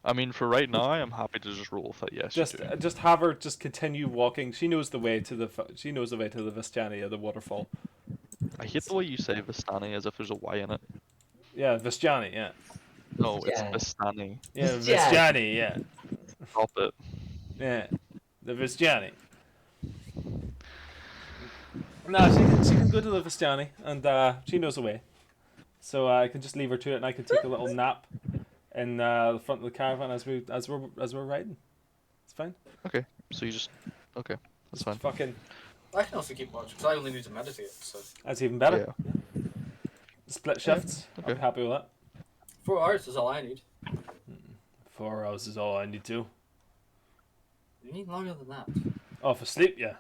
I mean, for right now, I'm happy to just roll with it. Yes, you do. Just have her just continue walking. She knows the way to the she knows the way to the Vistania, the waterfall. I hate the way you say Vistani as if there's a Y in it. Yeah, Vistiani, yeah. No, it's Yeah. Vistani. Yeah, Vistiani. Vistiani, yeah. Stop it. Yeah. The Vistiani. No, she can go to the Vistiani and she knows the way. So I can just leave her to it and I can take a little nap in the front of the caravan as we're riding. It's fine. Okay, so you just... Okay, that's fine. Fucking I can also keep watch because I only need to meditate. So that's even better. Yeah. Split shifts. I'll Okay. be happy with that. 4 hours is all I need. 4 hours is all I need to. You need longer than that. Oh, for sleep, yeah.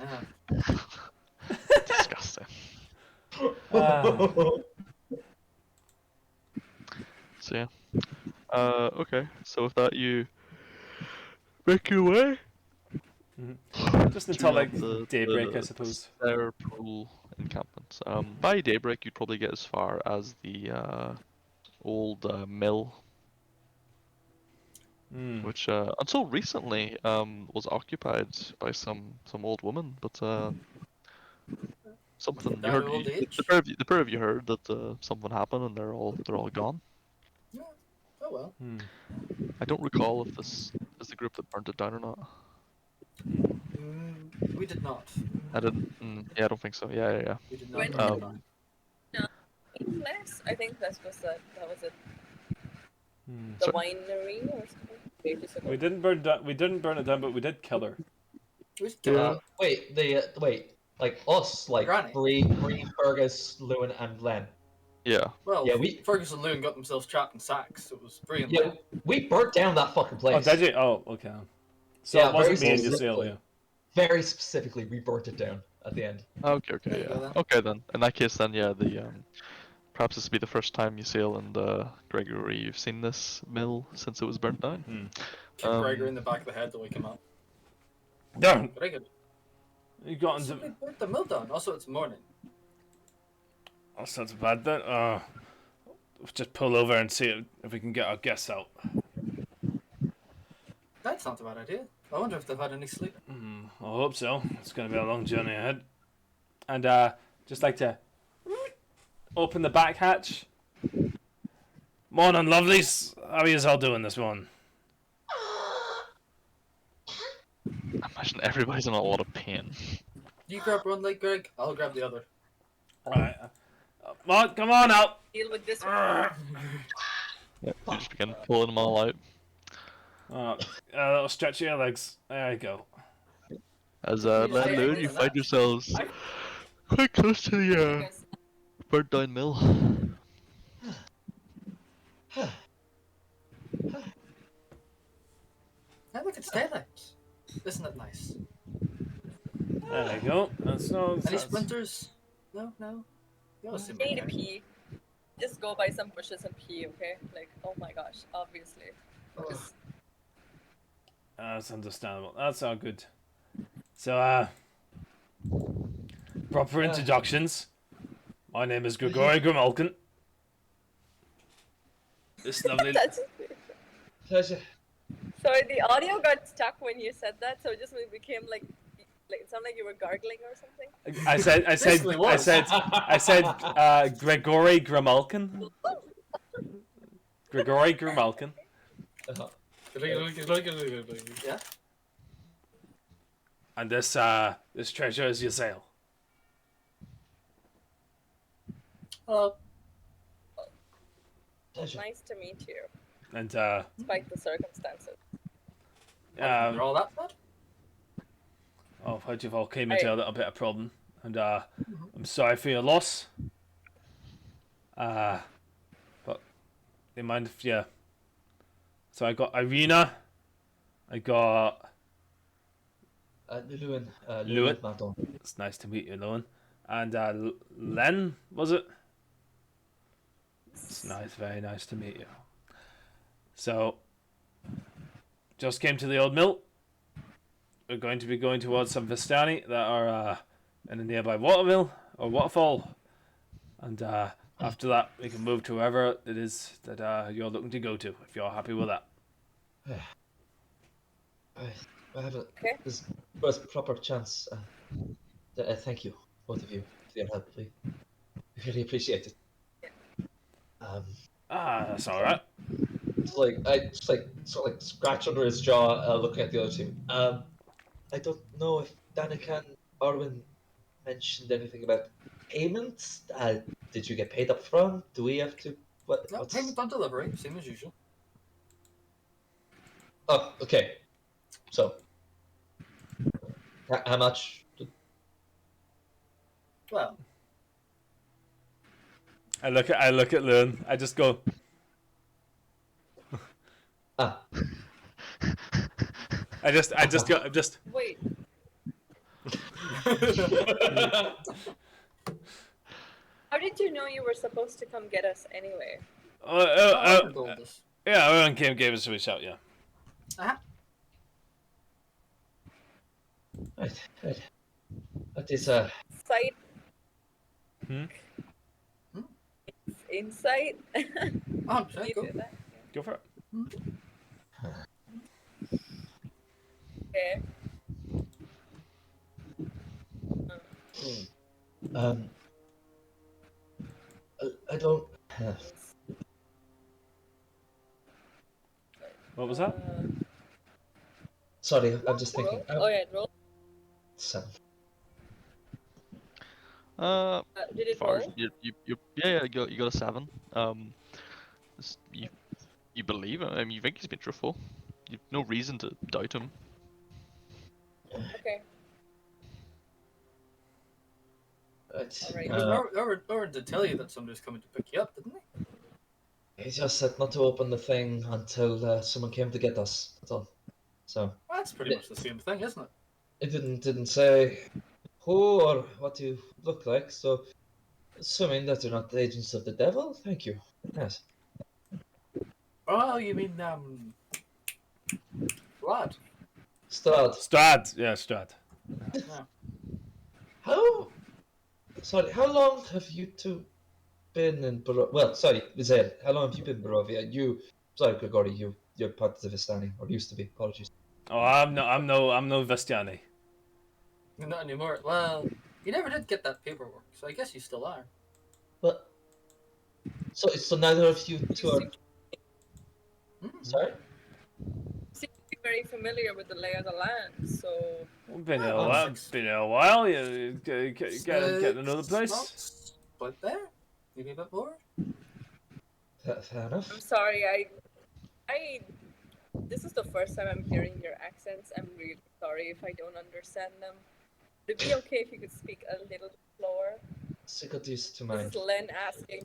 Yeah. Disgusting. So yeah. Okay, so with that you make your way Just until like throughout daybreak, I suppose. Stair Pool encampment. By daybreak you'd probably get as far as the old mill, Mm. which until recently was occupied by some old woman, but something you That heard. old age? The pair of you heard that something happened and they're all gone. Yeah. Oh well. Hmm. I don't recall if this is the group that burnt it down or not. We did not. I didn't. Yeah, I don't think so. Yeah. We did not. When We did did not. Less? I think that was it. Hmm. The So- winery or something. Ages ago. We didn't burn it down, but we did kill her. We should kill Yeah. him. Wait, like us, like Granny. Bree, Fergus, Lewin, and Len. Yeah. Well, Yeah, we- Fergus and Loon got themselves trapped in sacks. It was brilliant. Yeah, we burnt down that fucking place. Oh, did you? Oh, okay. So Yeah, it wasn't very me and Yasiel, specifically. yeah. Very specifically, we burnt it down at the end. Okay. There you Yeah. go then. Okay then. In that case, then yeah, the perhaps this will be the first time you sail and Gregory, you've seen this mill since it was burnt down. Hmm. Kick Gregor in the back of the head to wake him up. Darn! Gregor, You got into. somebody burnt the mill down. Also, it's morning. Oh, sounds bad then. Just pull over and see if we can get our guests out. That's not a bad idea. I wonder if they've had any sleep. I hope so. It's going to be a long journey ahead. And just like to open the back hatch. Morning, lovelies. How are you all doing this one? I imagine everybody's in a lot of pain. You grab one leg, Greg. I'll grab the other. Right. Come on out. Deal with this. Yeah. You just begin pulling them all out. A little stretch of your legs. There you go. As Yeah, Len and Loon, you yeah. find yourselves quite close to the Yes. burnt down mill. Hey, look, it's daylight. Isn't it nice? There you go. That's no. Any That's, splinters? No. You always seem Need to okay. pee. Just go by some bushes and pee, okay? Like, oh my gosh, obviously. Ugh. Just- that's understandable. That's all good. So, proper introductions. My name is Grigori Grimalkin. This lovely. That's... Pleasure. Sorry, the audio got stuck when you said that, so it just became like it sounded like you were gargling or something. Basically was. I said, Grigori Grimalkin. Grigori Grimalkin. Uh-huh. Yeah. And this treasure is your sale. Hello. Pleasure. Nice to meet you, And despite the circumstances. They're all that bad? oh, first of all, came into Hey. a little bit of problem, and I'm sorry for your loss. But do you mind if you? So I got Irina, I got Lewin. Lewin. Madon. It's nice to meet you, Lewin, and Len, was it? It's nice, very nice to meet you. So, just came to the old mill. We're going to be going towards some Vistani that are in a nearby watermill or waterfall, and after that we can move to wherever it is that you're looking to go to. If you're happy with that. I have a Okay. this first proper chance. Thank you, both of you, for your help. We really appreciate it. That's all right. It's like I just like sort of like scratch under his jaw, looking at the other two. I don't know if Danica and Arwen mentioned anything about payments. Did you get paid up front? Do we have to? No, What's? payment on delivery, same as usual. Oh, okay. So, how much? Well, I look at Lewin. I just go. Ah, I just go. I'm just. Wait, how did you know you were supposed to come get us anyway? Arthur told us. Yeah, everyone gave us a shout. Yeah. Uh-huh. right. That is Sight. Hmm? Insight. Oh, Can you go. do that? Go for it. Okay. I don't. What was that? Sorry, I'm just Roll. thinking. Oh yeah, roll. 7. Did it Far roll? yeah, you got a 7. You believe him. I mean, you think he's been truthful. You've no reason to doubt him. Okay. Right. Alright. Owen did tell you that somebody's coming to pick you up, didn't he? He just said not to open the thing until someone came to get us. That's all. So Well, that's pretty much the same thing, isn't it? it didn't say who or what you look like. So assuming that you're not the agents of the devil, thank you. Yes. Oh, you mean Strahd? Strahd. Strahd. Yeah, Strahd. Yeah. How long have you two been in Barovia? Well, sorry, Vizel, how long have you been in Barovia? Sorry, Grigori, you're part of the Vistani, or used to be. Apologies. Oh, I'm no Vestiani. Not anymore. Well, you never did get that paperwork, so I guess you still are. But so neither of you two are. Mhm. Sorry. Seem to be very familiar with the lay of the land, so Been Oh, a while. six. Been a while. You get another 6 place. months, but there, maybe a bit more. Fair enough. I'm sorry. I. This is the first time I'm hearing your accents. I'm really sorry if I don't understand them. Would it be okay if you could speak a little bit slower? So got used to This mine. is Len asking.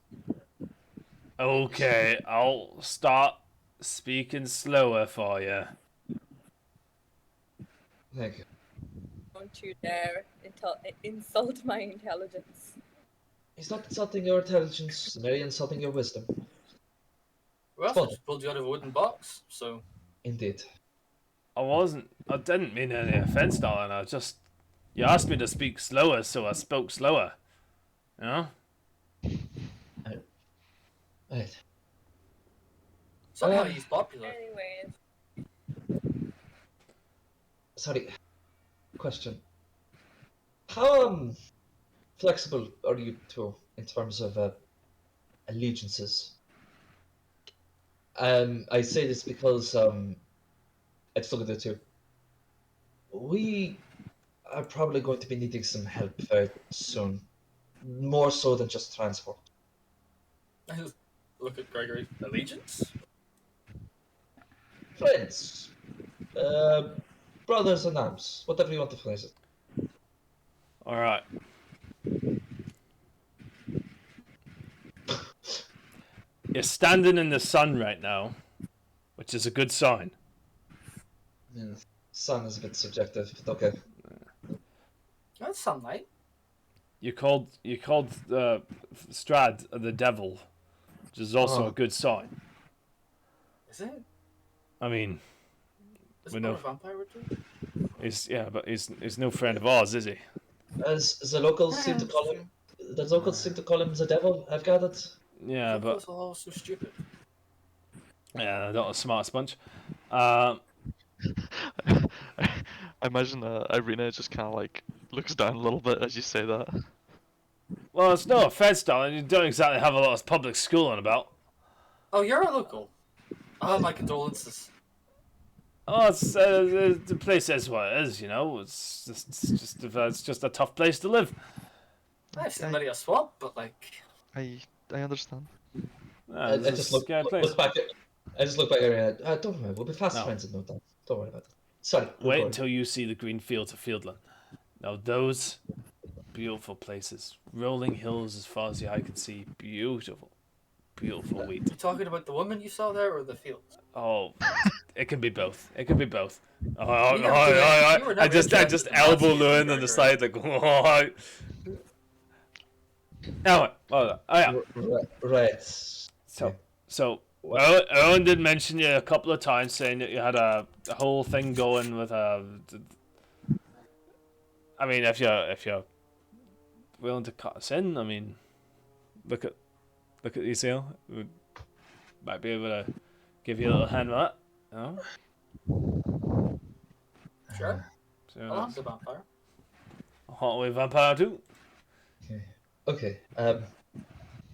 Okay, I'll start speaking slower for you. Thank you. Don't you dare insult my intelligence. He's not insulting your intelligence, merely insulting your wisdom. Well, Fun. I just pulled you out of a wooden box, so Indeed. I didn't mean any offense, darling. You asked me to speak slower, so I spoke slower. You know? Right. somehow Um, he's popular. Anyways, Sorry. Question. How flexible are you two in terms of allegiances? I say this because I just look at the two. We are probably going to be needing some help very soon. More so than just transport. I just look at Gregory. Allegiance? Friends. Brothers in arms. Whatever you want to phrase it. All right. You're standing in the sun right now, which is a good sign. Sun is a bit subjective, but okay. That's sunlight. You called Strahd the devil, which is also Oh. a good sign. Is it? I mean, Is We it know. not a vampire ritual? but he's no friend of ours, is he? As the locals seem to call him, the devil. I've gathered. Yeah, but It's all so stupid. yeah, not a smart sponge. I imagine Irina just kind of like looks down a little bit as you say that. Well, it's no offense, darling. You don't exactly have a lot of public schooling about. Oh, you're a local. My condolences. Oh, the place is what it is, you know. It's just a tough place to live. I've seen many a swamp, but like, I understand. I It's just a look scary place. back. I just look back at her. Don't worry, we'll be fast No. friends in no time. Don't worry about it. Sorry. go Wait for it. until you see the green fields of Fieldland. Now those beautiful places, rolling hills as far as the eye can see, beautiful wheat. you talking about the woman you saw there or the fields? Oh, it can be both. It can be both. You were never I just interested in elbow Nazis, Lewin on the Gregory. side like. Oh, anyway, oh yeah. Right. So Owen did mention you a couple of times, saying that you had a whole thing going with a. I mean, if you're willing to cut us in, I mean, look at you, Seal. We might be able to give you a little hand with that. You know? Sure. So I'll hunt the vampire. hot away vampire too. Okay.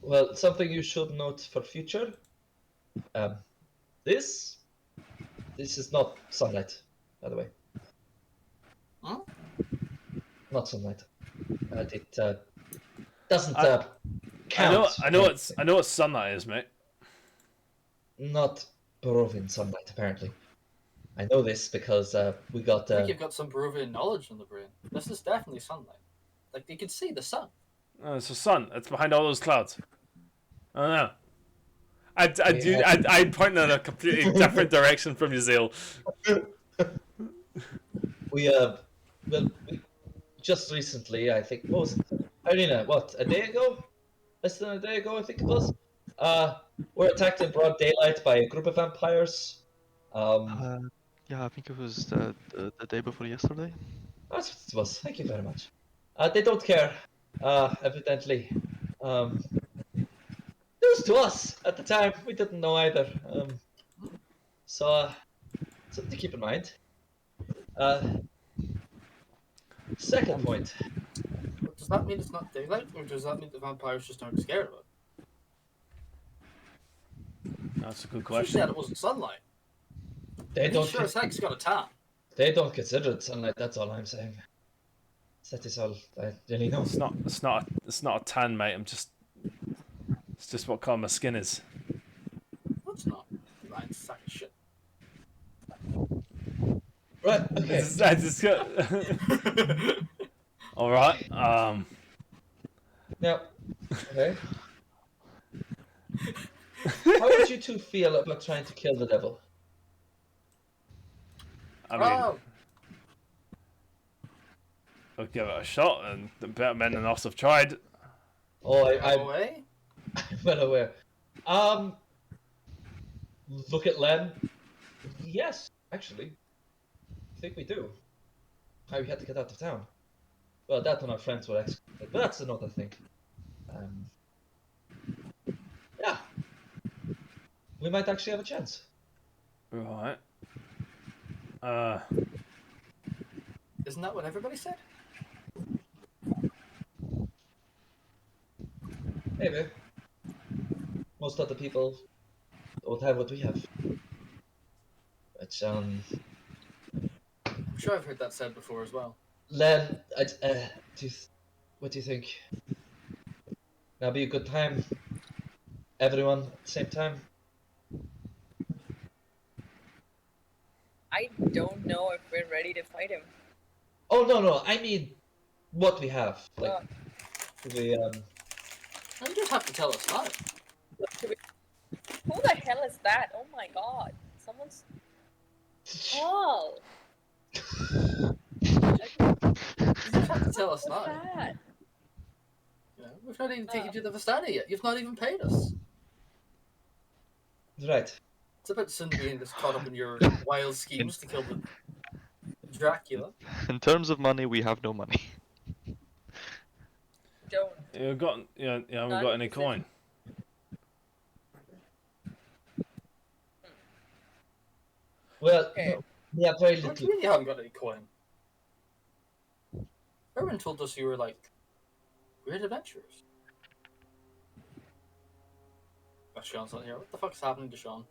Well, something you should note for future. This is not sunlight, by the way. Huh? Not sunlight. It doesn't I count. I know what sunlight is, mate. Not Barovian sunlight, apparently. I know this because we got. I think you've got some Peruvian knowledge in the brain. This is definitely sunlight. Like, you can see the sun. Oh, it's the sun. It's behind all those clouds. I don't know. I'd point in a completely different direction from you, Zale. we just recently, I think, what was it? Irina, what, a day ago? Less than a day ago, I think it was. We're attacked in broad daylight by a group of vampires. Yeah, I think it was the day before yesterday. That's what it was. Thank you very much. They don't care, evidently. News to us at the time. We didn't know either. So, something to keep in mind. Second point. But does that mean it's not daylight, or does that mean the vampires just aren't scared of it? That's a good She question. said it wasn't sunlight. They He don't. sure as heck's got a tan. They don't consider it sunlight. That's all I'm saying. That is all I really know. It's not a tan, mate. It's just what colour my skin is. That's not. Lying sack of shit. Right. Okay. I just got... All right. Now. Okay. How would you two feel about trying to kill the devil? I mean, I'll give it a shot, and the better men than us have tried. Oh, By the I'm way, well aware. Look at Len. Yes, actually. I think we do. How we had to get out of town. Well, that and our friends were executed, but that's another thing. Yeah. We might actually have a chance. Right. isn't that what everybody said? Maybe. Most other people don't have what we have. Which, sure I've heard that said before as well. Len, what do you think? That'll be a good time. Everyone at the same time. I don't know if we're ready to fight him. Oh no, I mean what we have. Like Uh, we You don't have to tell us now. who the hell is that? Oh my god. Someone's. Oh! You don't have to tell us What's now. that? You know, we've not even taken you to the Vistani yet. You've not even paid us. right. It's a bit soon being this caught up in your wild schemes to kill the Dracula. In terms of money, we have no money. Don't. You haven't Not got any interested. coin. Well, Okay. we have very What do little. you mean you haven't got any coin? Erwin told us you were like weird adventurers. Oh, Sean's not here. What the fuck's happening to Sean?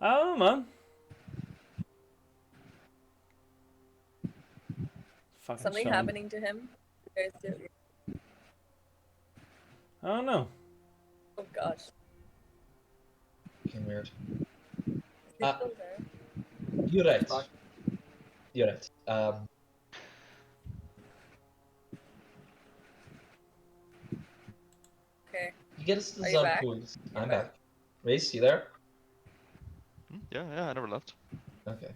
I don't know, man. Fucking Something Sean. happening to him? You guys do- I don't know. Oh gosh. Fucking weird. Is he Uh, still there? You're right. Back. You're right. Okay. You get us to the Are you Zod back? pools. You're I'm back. back. Reese, you there? Yeah, I never left. Okay.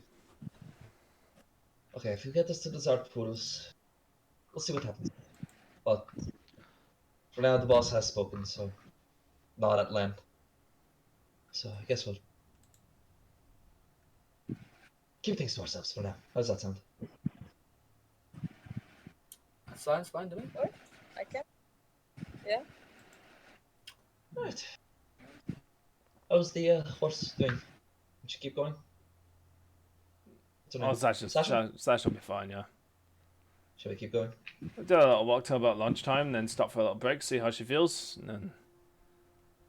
Okay, if you get us to the Zard pools, we'll see what happens. But for now, the boss has spoken, so not at Len. So I guess we'll keep things to ourselves for now. How does that sound? That sounds fine to me. I can. Yeah. Right. How's the horse doing? Would you keep going? Oh, Sash will be fine, yeah. Shall we keep going? We'll do a little walk till about lunchtime, then stop for a little break, see how she feels, and then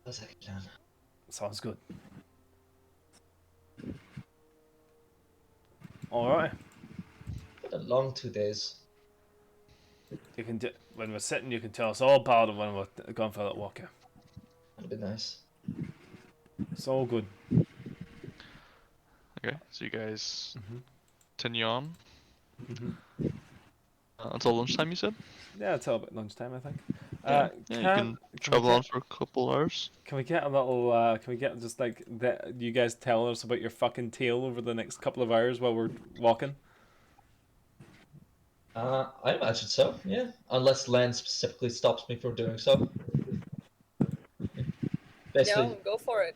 How's that plan? sounds good. Alright. Been a long 2 days. You can when we're sitting, you can tell us all about it when we're going for that walk. Yeah. That'd be nice. It's all good. Okay, so you guys Mhm. continue on Mhm. until lunchtime, you said? Yeah, till about lunchtime, I think. Yeah, you can travel on for a couple hours. Can we get a little? Can we get just like that? You guys tell us about your fucking tale over the next couple of hours while we're walking. I imagine so, yeah. Unless Len specifically stops me from doing so. Basically, No, go for it.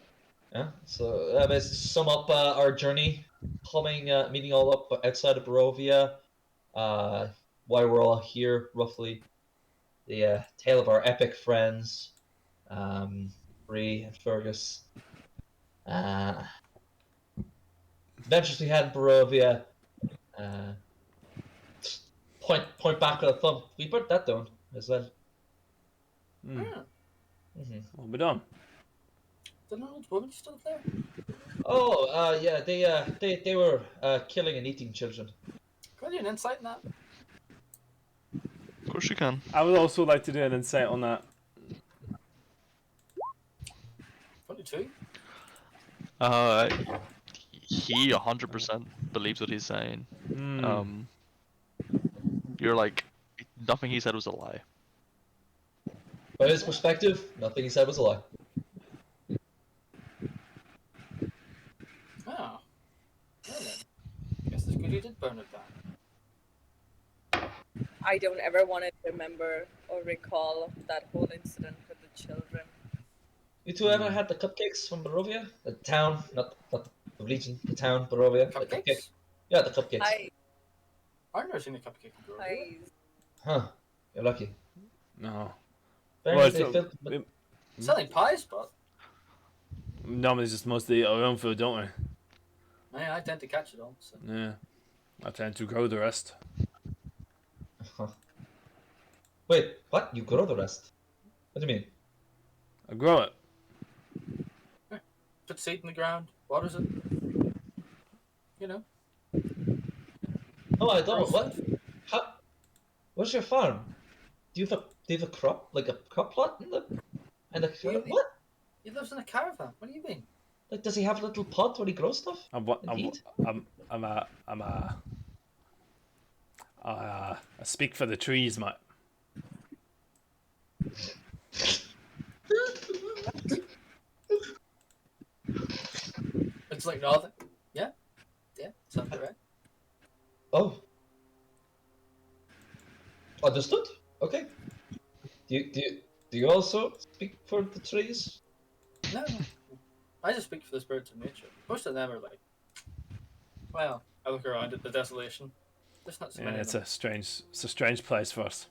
yeah. So, basically, to sum up our journey, meeting all up outside of Barovia, why we're all here, roughly, the tale of our epic friends, Bree and Fergus, adventures we had in Barovia, point back with a thumb. We put that down as well. Yeah. We'll be done. The old woman still there? Oh, yeah, they were killing and eating children. Got you an insight in that? Of course you can. I would also like to do an insight on that. 22. He 100% believes what he's saying. Hmm. You're like, nothing he said was a lie. By his perspective, nothing he said was a lie. Oh. Well then. Guess it's good you did burn it down. I don't ever want to remember or recall that whole incident with the children. You two ever had the cupcakes from Barovia? The town, not the region, the town, Barovia. The cupcake. Cupcakes? Yeah, the cupcakes. I've never seen a cupcake in Barovia. I Huh. You're lucky. No. Apparently Well, they filmed with... Selling pies, but Normally, it's just mostly our own food, don't yeah, I tend to catch it all. So. we? Yeah. I tend to grow the rest. Huh. Wait, what? You grow the rest? What do you mean? I grow it. Put seed in the ground, waters it. You know. Oh, I don't. Grow What? food. How? Where's your farm? Do you have a crop, like a crop plot in the? And He, what? he lives in a caravan. What do you mean? Like, does he have a little pot where he grows stuff I'm what and eat? I speak for the trees, mate. It's like nothing. Yeah, yeah, sounds correct. Oh, understood. Okay. Do you also speak for the trees? No, no. I just speak for the spirits of nature. Most of them are like, well, I look around at the desolation. There's not so Yeah, many of it's them. a strange place for us.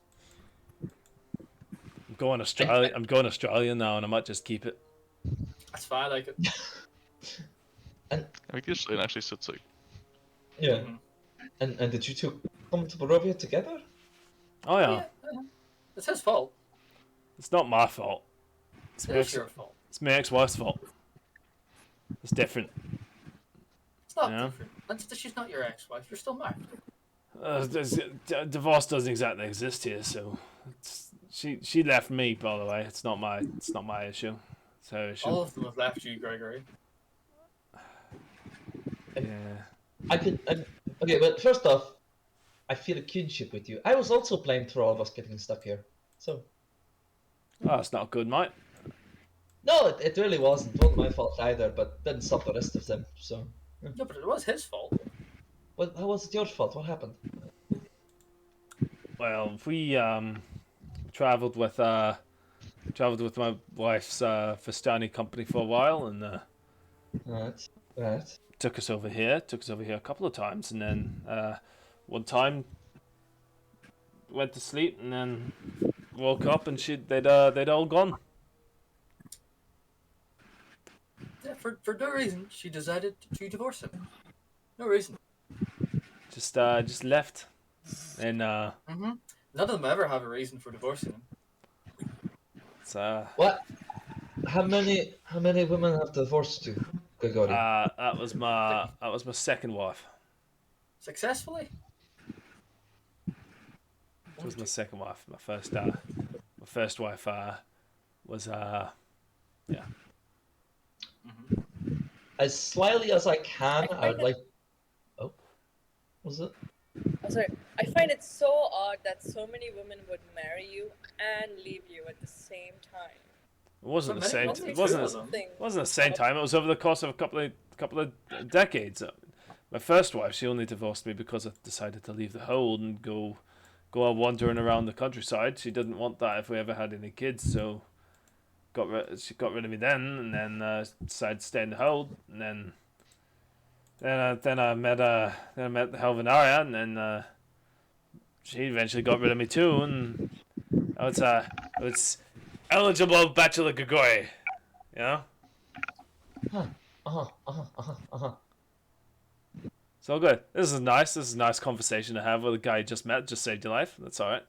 I'm going I- Australia. I'm going Australia now, and I might just keep it. That's fine. I like it. And I think Australian actually sits like yeah. Mhm. And did you two come to Barovia together? Oh Oh, yeah, yeah, it's his fault. it's not my fault. It's It my, is ex- your fault. it's my ex-wife's fault. It's different. It's not Yeah. different. She's not your ex-wife. You're still married. Divorce doesn't exactly exist here, so she left me. By the way, it's not my issue. It's her issue. All of them have left you, Gregory. Yeah. Okay, but first off, I feel a kinship with you. I was also blamed for all of us getting stuck here. So Oh, it's not good, mate. no, it really wasn't. It wasn't my fault either, but didn't stop the rest of them. So No, but it was his fault. well, how was it your fault? What happened? Well, we traveled with my wife's Festani company for a while, and Right, right. took us over here. Took us over here a couple of times, and then one time went to sleep, and then woke up, and they'd all gone. Yeah, for no reason, she decided to divorce him. No reason. Just left, and Mm-hmm. None of them ever have a reason for divorcing him. it's What? How many women have divorced you, Gregory? that was my second wife. Successfully? It was my second wife. My first wife was yeah. As slyly as I can, I would like. Oh, was it? I'm sorry. I find it so odd that so many women would marry you and leave you at the same time. It wasn't the So many same. women It wasn't. do them. Thing. It wasn't the same time. It was over the course of a couple of decades. My first wife, she only divorced me because I decided to leave the hold and go out wandering around the countryside. She didn't want that if we ever had any kids, so she got rid of me then, and then decided to stay in the hold, and then I met the Helvenaria, and then she eventually got rid of me too, and it's eligible bachelor Gagoi, you know. It's all good. This is nice. This is a nice conversation to have with a guy you just met. Just saved your life. That's all right.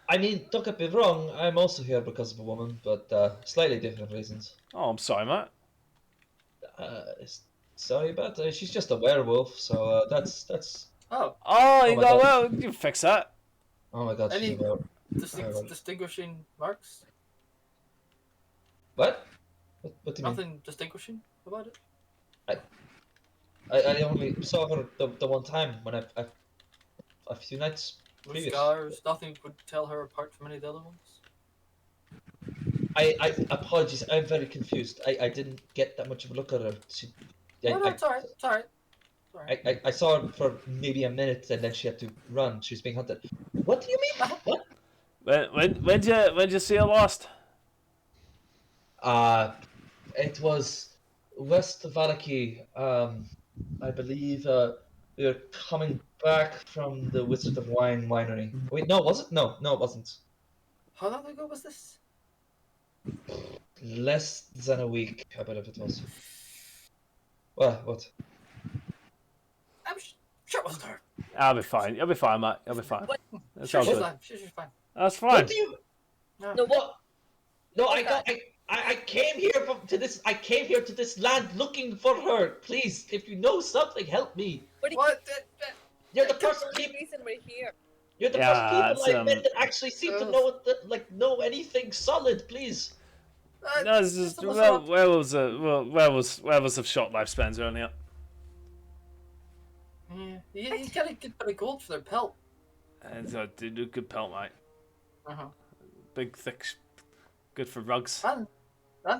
I mean, don't get me wrong. I'm also here because of a woman, but slightly different reasons. Oh, I'm sorry, mate. Sorry, but she's just a werewolf, so that's. Oh, Oh, you my got God. well. You fix that. Oh my God, she's Any a werewolf. distinguishing marks? What? What do you mean? Nothing distinguishing about it? I only saw her the one time when I a few nights No previous. scars? Nothing would tell her apart from any of the other ones? I apologies. I'm very confused. I didn't get that much of a look at her. No, it's alright. It's alright. It's alright. I saw her for maybe a minute and then she had to run. She was being hunted. What do you mean? What? When you see her last? It was West Valaki. I believe we were coming back from the Wizard of Wine winery. Wait, no, was it? No, it wasn't. How long ago was this? Less than a week, I believe it was. What? I'm sure it wasn't her. I'll be fine. You'll be fine, mate. You'll be fine. What? That's Sure, all she's good. fine. She's fine. That's What fine. do you? No, what? What? No, I Okay. got. I came here to this. I came here to this land looking for her. Please, if you know something, help me. What? What? You're the That's first the only people. reason we're here. You're the Yeah, first people it's, I've met that actually seem to know what know anything solid. Please. No, it's Just just a lot. werewolves have short lifespans around here. Yeah, you gotta get a bit of gold for their pelt. And so they do good pelt, mate. Uh-huh. Big, thick, good for rugs. And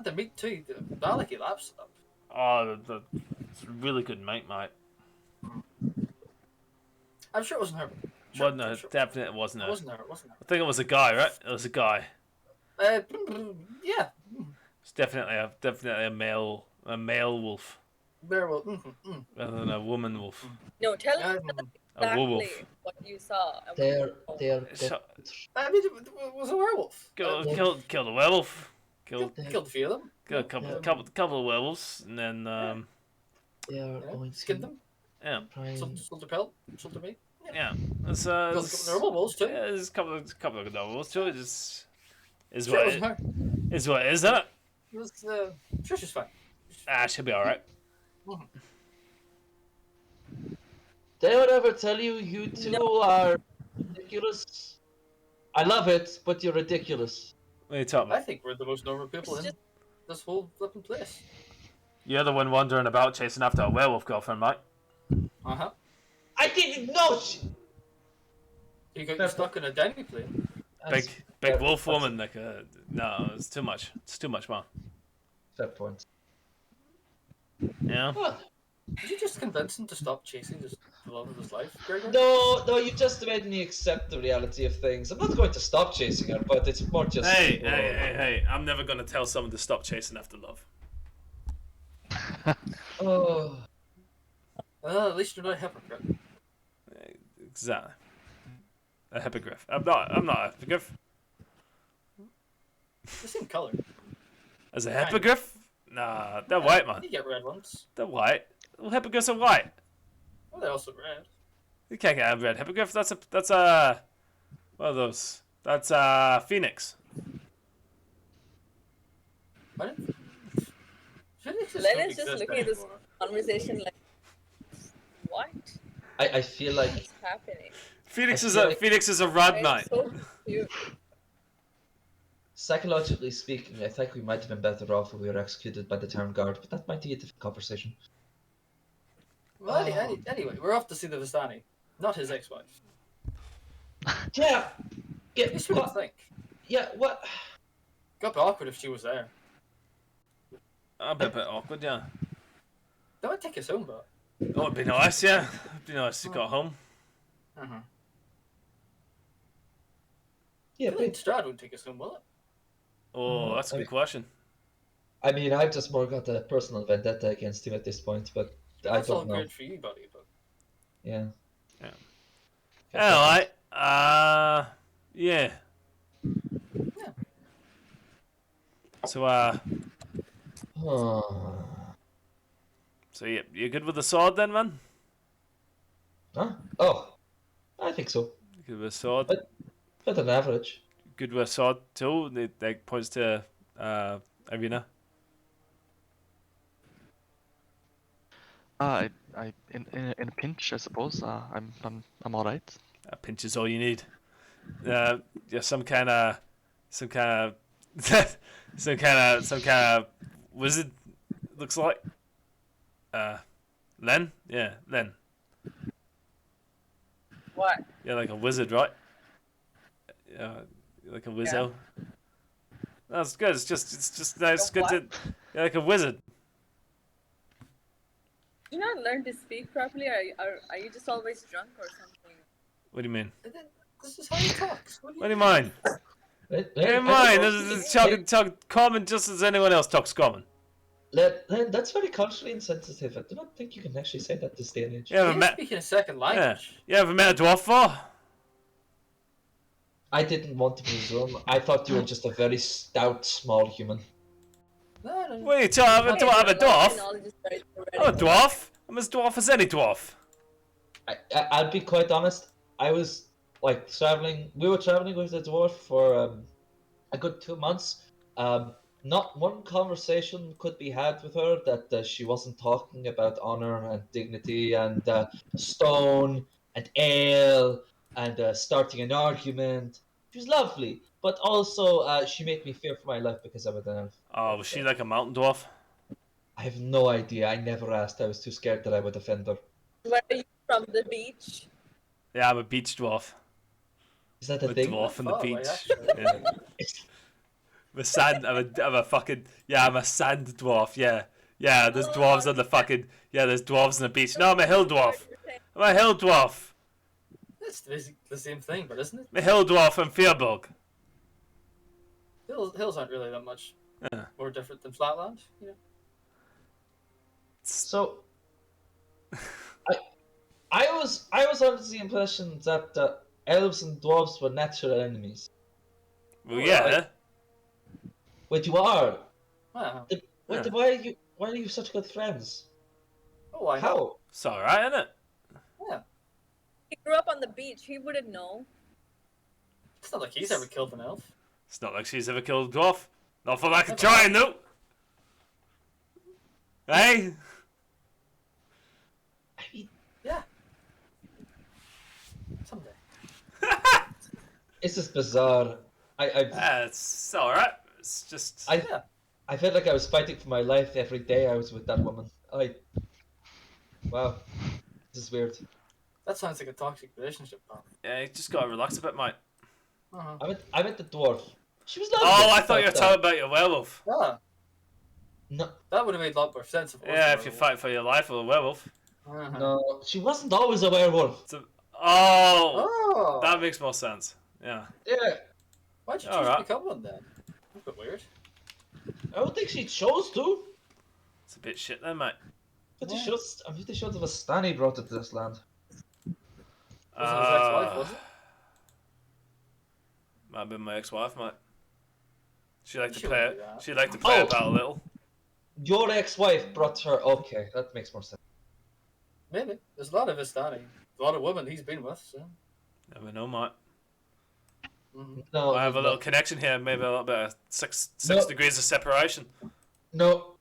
the meat too. The Daleki laps up. Oh, it's really good meat, mate. I'm sure it wasn't her. Well, no, definitely it wasn't It her. wasn't her. It wasn't her. I think it was a guy, right? It was a guy. Yeah. It's definitely a male wolf Very well. rather than a woman wolf. No, tell us A werewolf. exactly what you saw. And They're So, I mean, it was a werewolf. killed a werewolf. Killed Killed a few of them. a couple of werewolves, and then they are Yeah, going skinned to them. yeah. try and Sold their pelt. Sold their meat. Yeah, it's Killed a couple of normal wolves too. yeah, there's a couple of werewolves too. Is Sure, it what wasn't her. is what it is, isn't it? It was, sure, she's fine. She'll be all right. They would ever tell you you two are ridiculous. I love it, but you're ridiculous. What are you talking I about? think we're the most normal people in this whole flipping place. You're the one wandering about chasing after a werewolf girlfriend, mate. Uh-huh. I didn't know. You got stuck in a dining plane. Big wolf woman, like no, it's too much. It's too much, man. Fair point. Yeah. Well, Did you just convince him to stop chasing the love of his life, Gregor? no, you just made me accept the reality of things. I'm not going to stop chasing her, but it's more just. Hey! I'm never gonna tell someone to stop chasing after love. Oh. Well, at least you're not a hypocrite. Exactly. A hippogriff. I'm not a hippogriff. The same color. As a hippogriff? Nah, they're white, man. You get red ones. They're white. Well, hippogriffs are white. Well, they're also red. You can't get a red hippogriff. That's a what are those? That's a phoenix. What? Phoenixes don't Lenon's just exist looking at this anymore. conversation like, what I feel like is happening? Phoenix I is feel a like- phoenix is a rad I'm mate. so confused. psychologically speaking, I think we might have been better off if we were executed by the town guard, but that might be a different conversation. Well, anyway, we're off to see the Vistani, not his ex-wife. Yeah. At least we don't think. Yeah. What? Got be awkward if she was there. A bit awkward, yeah. That would take us home, but. Oh, it'd be nice, yeah. It'd be nice to go home. Uh-huh. Yeah. I think Strahd wouldn't take us home, will it? Oh, that's a good question. I mean, I've just more got a personal vendetta against him at this point, but That's I all don't know. good for you, buddy, but. Yeah. Alright. Yeah. Yeah. So Oh. so you good with the sword then, man? Huh? Oh. I think so. You good with a sword? Better than average. Good with a sword too? They points to Irina. In a pinch, I suppose. I'm all right. A pinch is all you need. Yeah, some kind of some kind of wizard looks like. Len? Yeah, Len. What? Yeah, like a wizard, right? Yeah, like a wizzo. That's good. It's just nice. Good to. Yeah, like a wizard. Do you not learn to speak properly? Are you just always drunk or something? What do you mean? This is how he talks. What do you mean? Hey, mine. This is talk common just as anyone else talks common. Len, that's very culturally insensitive. I do not think you can actually say that this day and age. You ever He's met? speaking a second Yeah. language. You ever met a dwarf before? I didn't want to presume. I thought you were just a very stout, small human. No. What are you talking about? I'm a dwarf. Knowledge is very I'm a dwarf. I'm as dwarf as any dwarf. I'll be quite honest. I was like traveling. We were traveling with the dwarf for a good 2 months. Not one conversation could be had with her that she wasn't talking about honor and dignity and stone and ale and starting an argument. She was lovely, but also she made me fear for my life because I was an elf. Oh, was she like a mountain dwarf? I have no idea. I never asked. I was too scared that I would offend her. Where are you from? The beach? Yeah, I'm a beach dwarf. Is that a A thing? dwarf on the Far away, beach. actually. Yeah. I'm a sand. I'm a fucking. Yeah, I'm a sand dwarf. Yeah, yeah. There's dwarves on the fucking. Yeah, there's dwarves on the beach. No, I'm a hill dwarf. I'm a hill dwarf. It's basically the same thing, but isn't it? I'm a hill dwarf in Fearbog. Hills aren't really that much Yeah. more different than flatland. You know? So, I was under the impression that elves and dwarves were natural enemies. Well, yeah. Wait, you are? Wow. Wait, Yeah. why are you such good friends? Oh, I know. How? It's alright, isn't it? Yeah. He grew up on the beach. He wouldn't know. It's not like he's ever killed an elf. It's not like she's ever killed a dwarf. Not for lack of trying, though. Hey? I mean, Yeah. Someday. it's just bizarre. It's alright. It's just. Yeah. I felt like I was fighting for my life every day I was with that woman. Wow, this is weird. That sounds like a toxic relationship, pal. Yeah, you just gotta relax a bit, mate. Uh-huh. I met the dwarf. She was lovely. Oh, I thought you were but, talking about your werewolf. Yeah. No, That would have made a lot more sense if it Yeah, wasn't if you a fight for your life with a werewolf. werewolf. Uh-huh. no, she wasn't always a werewolf. Oh, Oh! that makes more sense. Yeah. Yeah, Why'd you choose Alright. to become one then? That's a bit weird. I don't think she chose to. It's a bit shit then, mate. But Yeah. I'm pretty sure that was Stanny brought it to this land. Wasn't his ex-wife, was it? Might have been my ex-wife, mate. She liked to She play wouldn't it. do that. She liked to play Oh. about a little. Your ex-wife brought her. Okay, that makes more sense. Maybe. There's a lot of Istani. A lot of women he's been with, so. Never know, mate. Mhm. No, I have a no, little connection here. Maybe a little bit of six No. degrees of separation. no,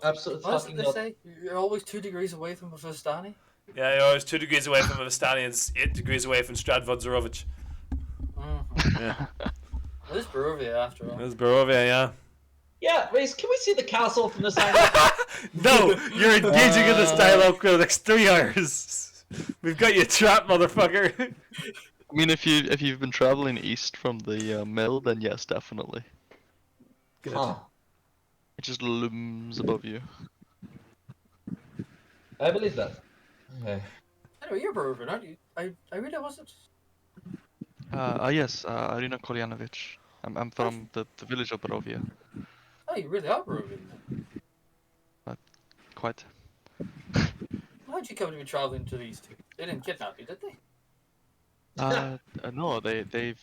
absolutely What fucking did they not. say? You're always 2 degrees away from a Istani? Yeah, you're always 2 degrees away from Avistani and 8 degrees away from Strahd Vodzorovich. Mm-hmm. Yeah. It is Barovia after all. There's Barovia, yeah. Yeah, Reese, can we see the castle from this angle? No, you're engaging in this dialogue for the next 3 hours. We've got you trapped, motherfucker. I mean, if you've been traveling east from the mill, then yes, definitely. Huh. It just looms above you. I believe that. Okay. Anyway, you're Barovian, aren't you? I really wasn't. Yes, Arina Kolyanovic. I'm from the village of Barovia. Oh, you really are Barovian then. Quite. How'd you come to be traveling to these two? They didn't kidnap you, did they? No, they've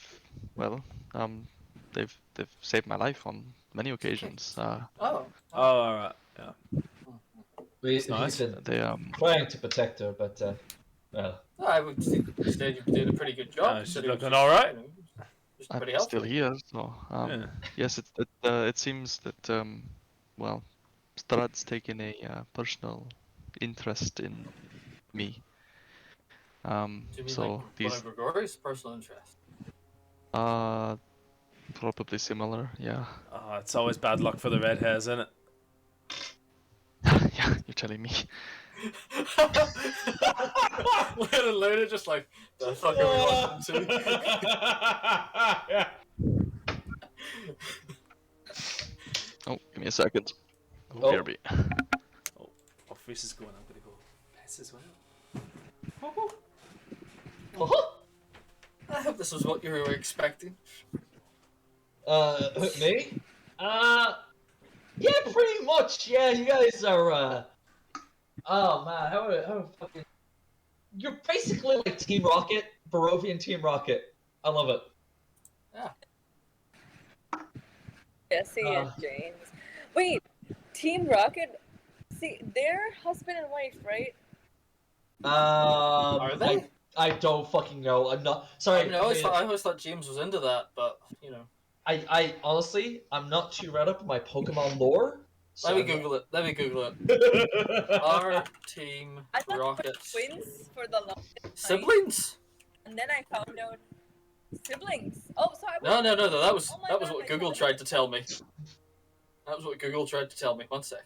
saved my life on many occasions. Oh. Oh, alright, yeah. We've nice. been They trying to protect her, but well, No, I would say you've been doing a pretty good job. she's considering looking she's, alright. you know, just I'm pretty still healthy. here, so Yeah. yes, it seems that well, Strahd's taken a personal interest in me. Do you mean So like one these of Grigori's personal interests? probably similar, yeah. Oh, it's always bad luck for the red hairs, isn't it? Yeah, you're telling me. Little Luna just like, the fuck are we watching to? yeah. Oh, give me a second. Oh. BRB. Oh, Reese is going. I'm gonna go piss as well. I hope this was what you were expecting. Me? Yeah, pretty much. Yeah, you guys are. Oh man, how fucking. You're basically like Team Rocket, Barovian Team Rocket. I love it. Jesse and James. Wait, Team Rocket? See, they're husband and wife, right? Are they? I don't fucking know. I'm not. Sorry. I always thought James was into that, but, you know. I honestly, I'm not too read up on my Pokemon lore, Let me Google it. Let me Google it. Our Team I thought Rocket. they were twins for the longest time, Siblings? and then I found out siblings. Oh, so I was. No. That was Oh my that was God, what I Google thought- tried to tell me. That was what Google tried to tell me. One sec.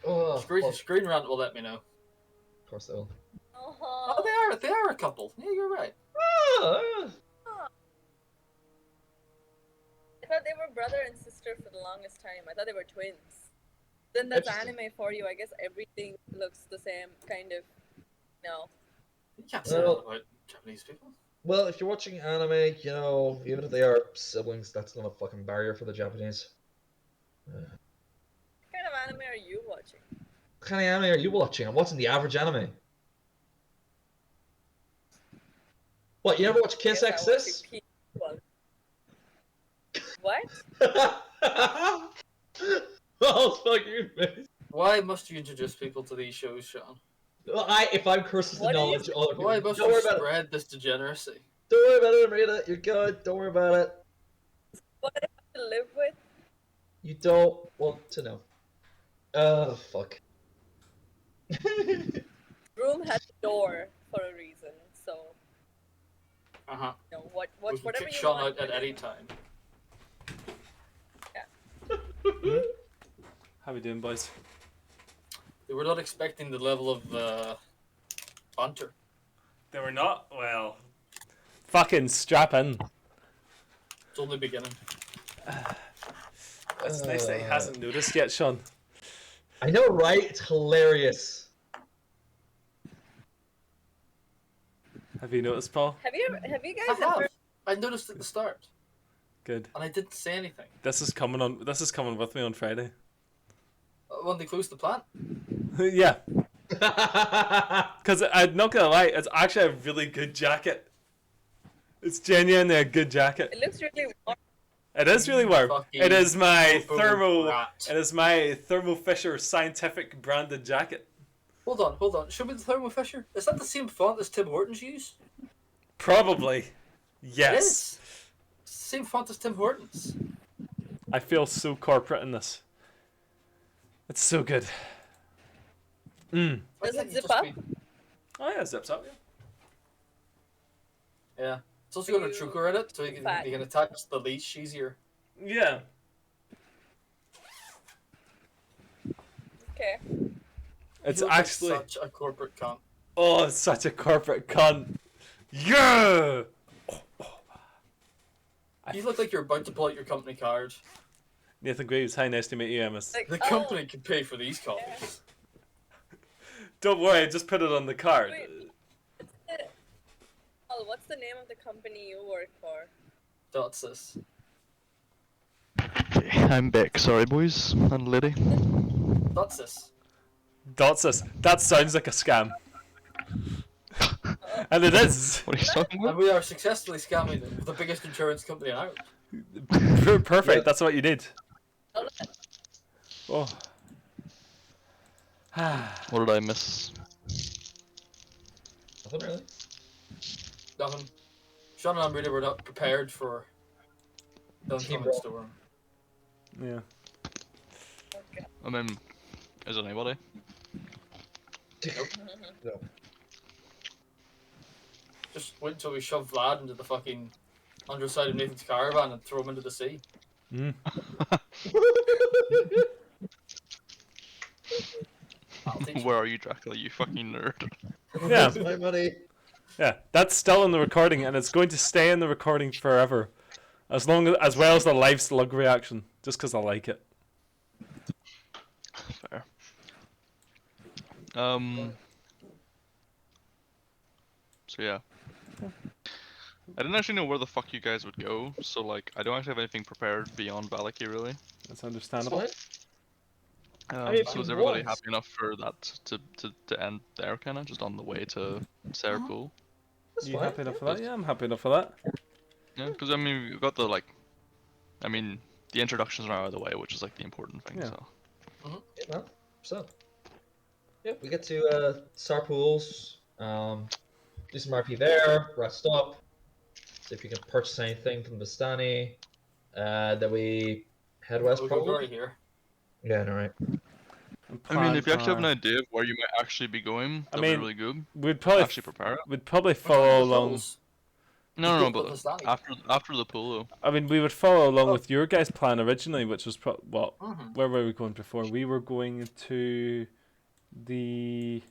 Oh, fuck. Screen Rant will let me know. Of course they will. Oh, they are a couple. Yeah, you're right. Ah, I thought they were brother and sister for the longest time. I thought they were twins. Then that's Interesting. anime for you. I guess everything looks the same, kind of. No. You can't say that Well- about Japanese people. well, if you're watching anime, you know, even if they are siblings, that's not a fucking barrier for the Japanese. What kind of anime are you watching? What kind of anime are you watching? I'm watching the average anime. What, you never watch Kiss I guess X I'm Sis? watching P1. What? Oh, fuck you, man. Why must you introduce people to these shows, Sean? Well, if I'm cursed What with is- knowledge, other people. Why must Don't you worry about it. spread this degeneracy? Don't worry about it, Rita. You're good. Don't worry about it. What do I have to live with? You don't want to know. Oh, fuck. Room has a door for a reason, so Uh-huh. you know We watch can whatever kick you Sean want. out at any time. How we doing, boys? They were not expecting the level of banter. They were not. Well, fucking strap in. It's only beginning. It's nice that he hasn't noticed yet, Sean. I know, right? It's hilarious. Have you noticed, Paul? Have you I guys have. ever? I noticed at the start, Good. and I didn't say anything. This is coming on. This is coming with me on Friday. When they closed the plant. Yeah, because I'm not gonna lie, it's actually a really good jacket. It's genuinely a good jacket. It looks really warm. It is really warm. Fucking It is my boo-boo thermal. rat. It is my Thermo Fisher scientific branded jacket. Hold on. Show me the Thermo Fisher. Is that the same font as Tim Hortons use? Probably. It Yes. is. Same font as Tim Hortons. I feel so corporate in this. It's so good. I Does think it you zip just up? be- Oh yeah, it zips up. Yeah. Yeah. It's also got a You- choker in it, so you fat. can attach the leash easier. Yeah. Okay. It's You look like actually. such a corporate cunt. Oh, it's such a corporate cunt. Yeah. You look like you're about to pull out your company card. Nathan Graves, hi, nice to meet you, Amos. Like, The oh, company can pay for these copies. Don't worry, just put it on the card. Wait. What's the name of the company you work for? That's this. Okay, I'm back. Sorry, boys and lady. That's this. Dotsis. That sounds like a scam. And it is. What are you talking And about? we are successfully scamming them with the biggest insurance company in Ireland. Perfect, Yeah. that's what you need. Oh. What did I miss? Nothing really. Nothing. Sean and I really were not prepared for the Team oncoming Rock. storm. Yeah. Okay. I mean, is it anybody? No. Just wait until we shove Vlad into the fucking underside of Nathan's caravan and throw him into the sea. Mm. I'll teach him. Where are you, Dracula? You fucking nerd. Yeah. That's my money. Yeah, that's still in the recording, and it's going to stay in the recording forever, as well as the live slug reaction, just because I like it. Fair. So yeah. I didn't actually know where the fuck you guys would go, so like I don't actually have anything prepared beyond Valaki really. That's understandable. Fine. Um, mean, if so you is everybody want. happy enough for that to end there, kind of just on the way to Sarah Pool? That's You fine. happy enough for that? Yeah, I'm happy enough for that. Yeah, because I mean we've got the like, I mean the introductions are out of the way, which is like the important thing. Yeah. So Yeah, man. So. Yeah, we get to Star Pools. Do some RP there. Rest up. See if you can purchase anything from Vistani. Then we head west We'll go probably. right here. Yeah, no, right. I mean, if you actually have an Plan. idea of where you might actually be going, that'd be mean, really good. We'd probably Actually prepare it. we'd probably We're going follow to the along. polls. No, The but Stani. after the polo. I mean, we would follow along Oh. with your guys' plan originally, which was what? Mhm. Where were we going before? We were going to the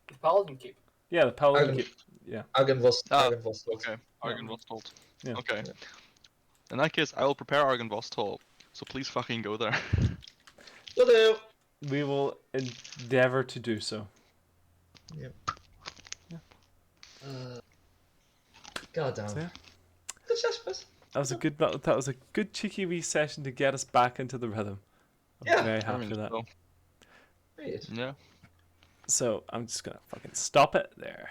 The Paladin Keep. the Paladin Argon- Keep. Yeah. Argenvost. Ah, Argenvost. Okay, Argenvost. Yeah. Okay. In that case, I will prepare Argenvost, so please fucking go there. Will do. We will endeavor to do so. Yep. God damn. So, yeah. Good shit, boys. That was a good cheeky wee session to get us back into the rhythm. I'm Yeah. very I happy mean, with that. so, Great. yeah. So I'm just gonna fucking stop it there.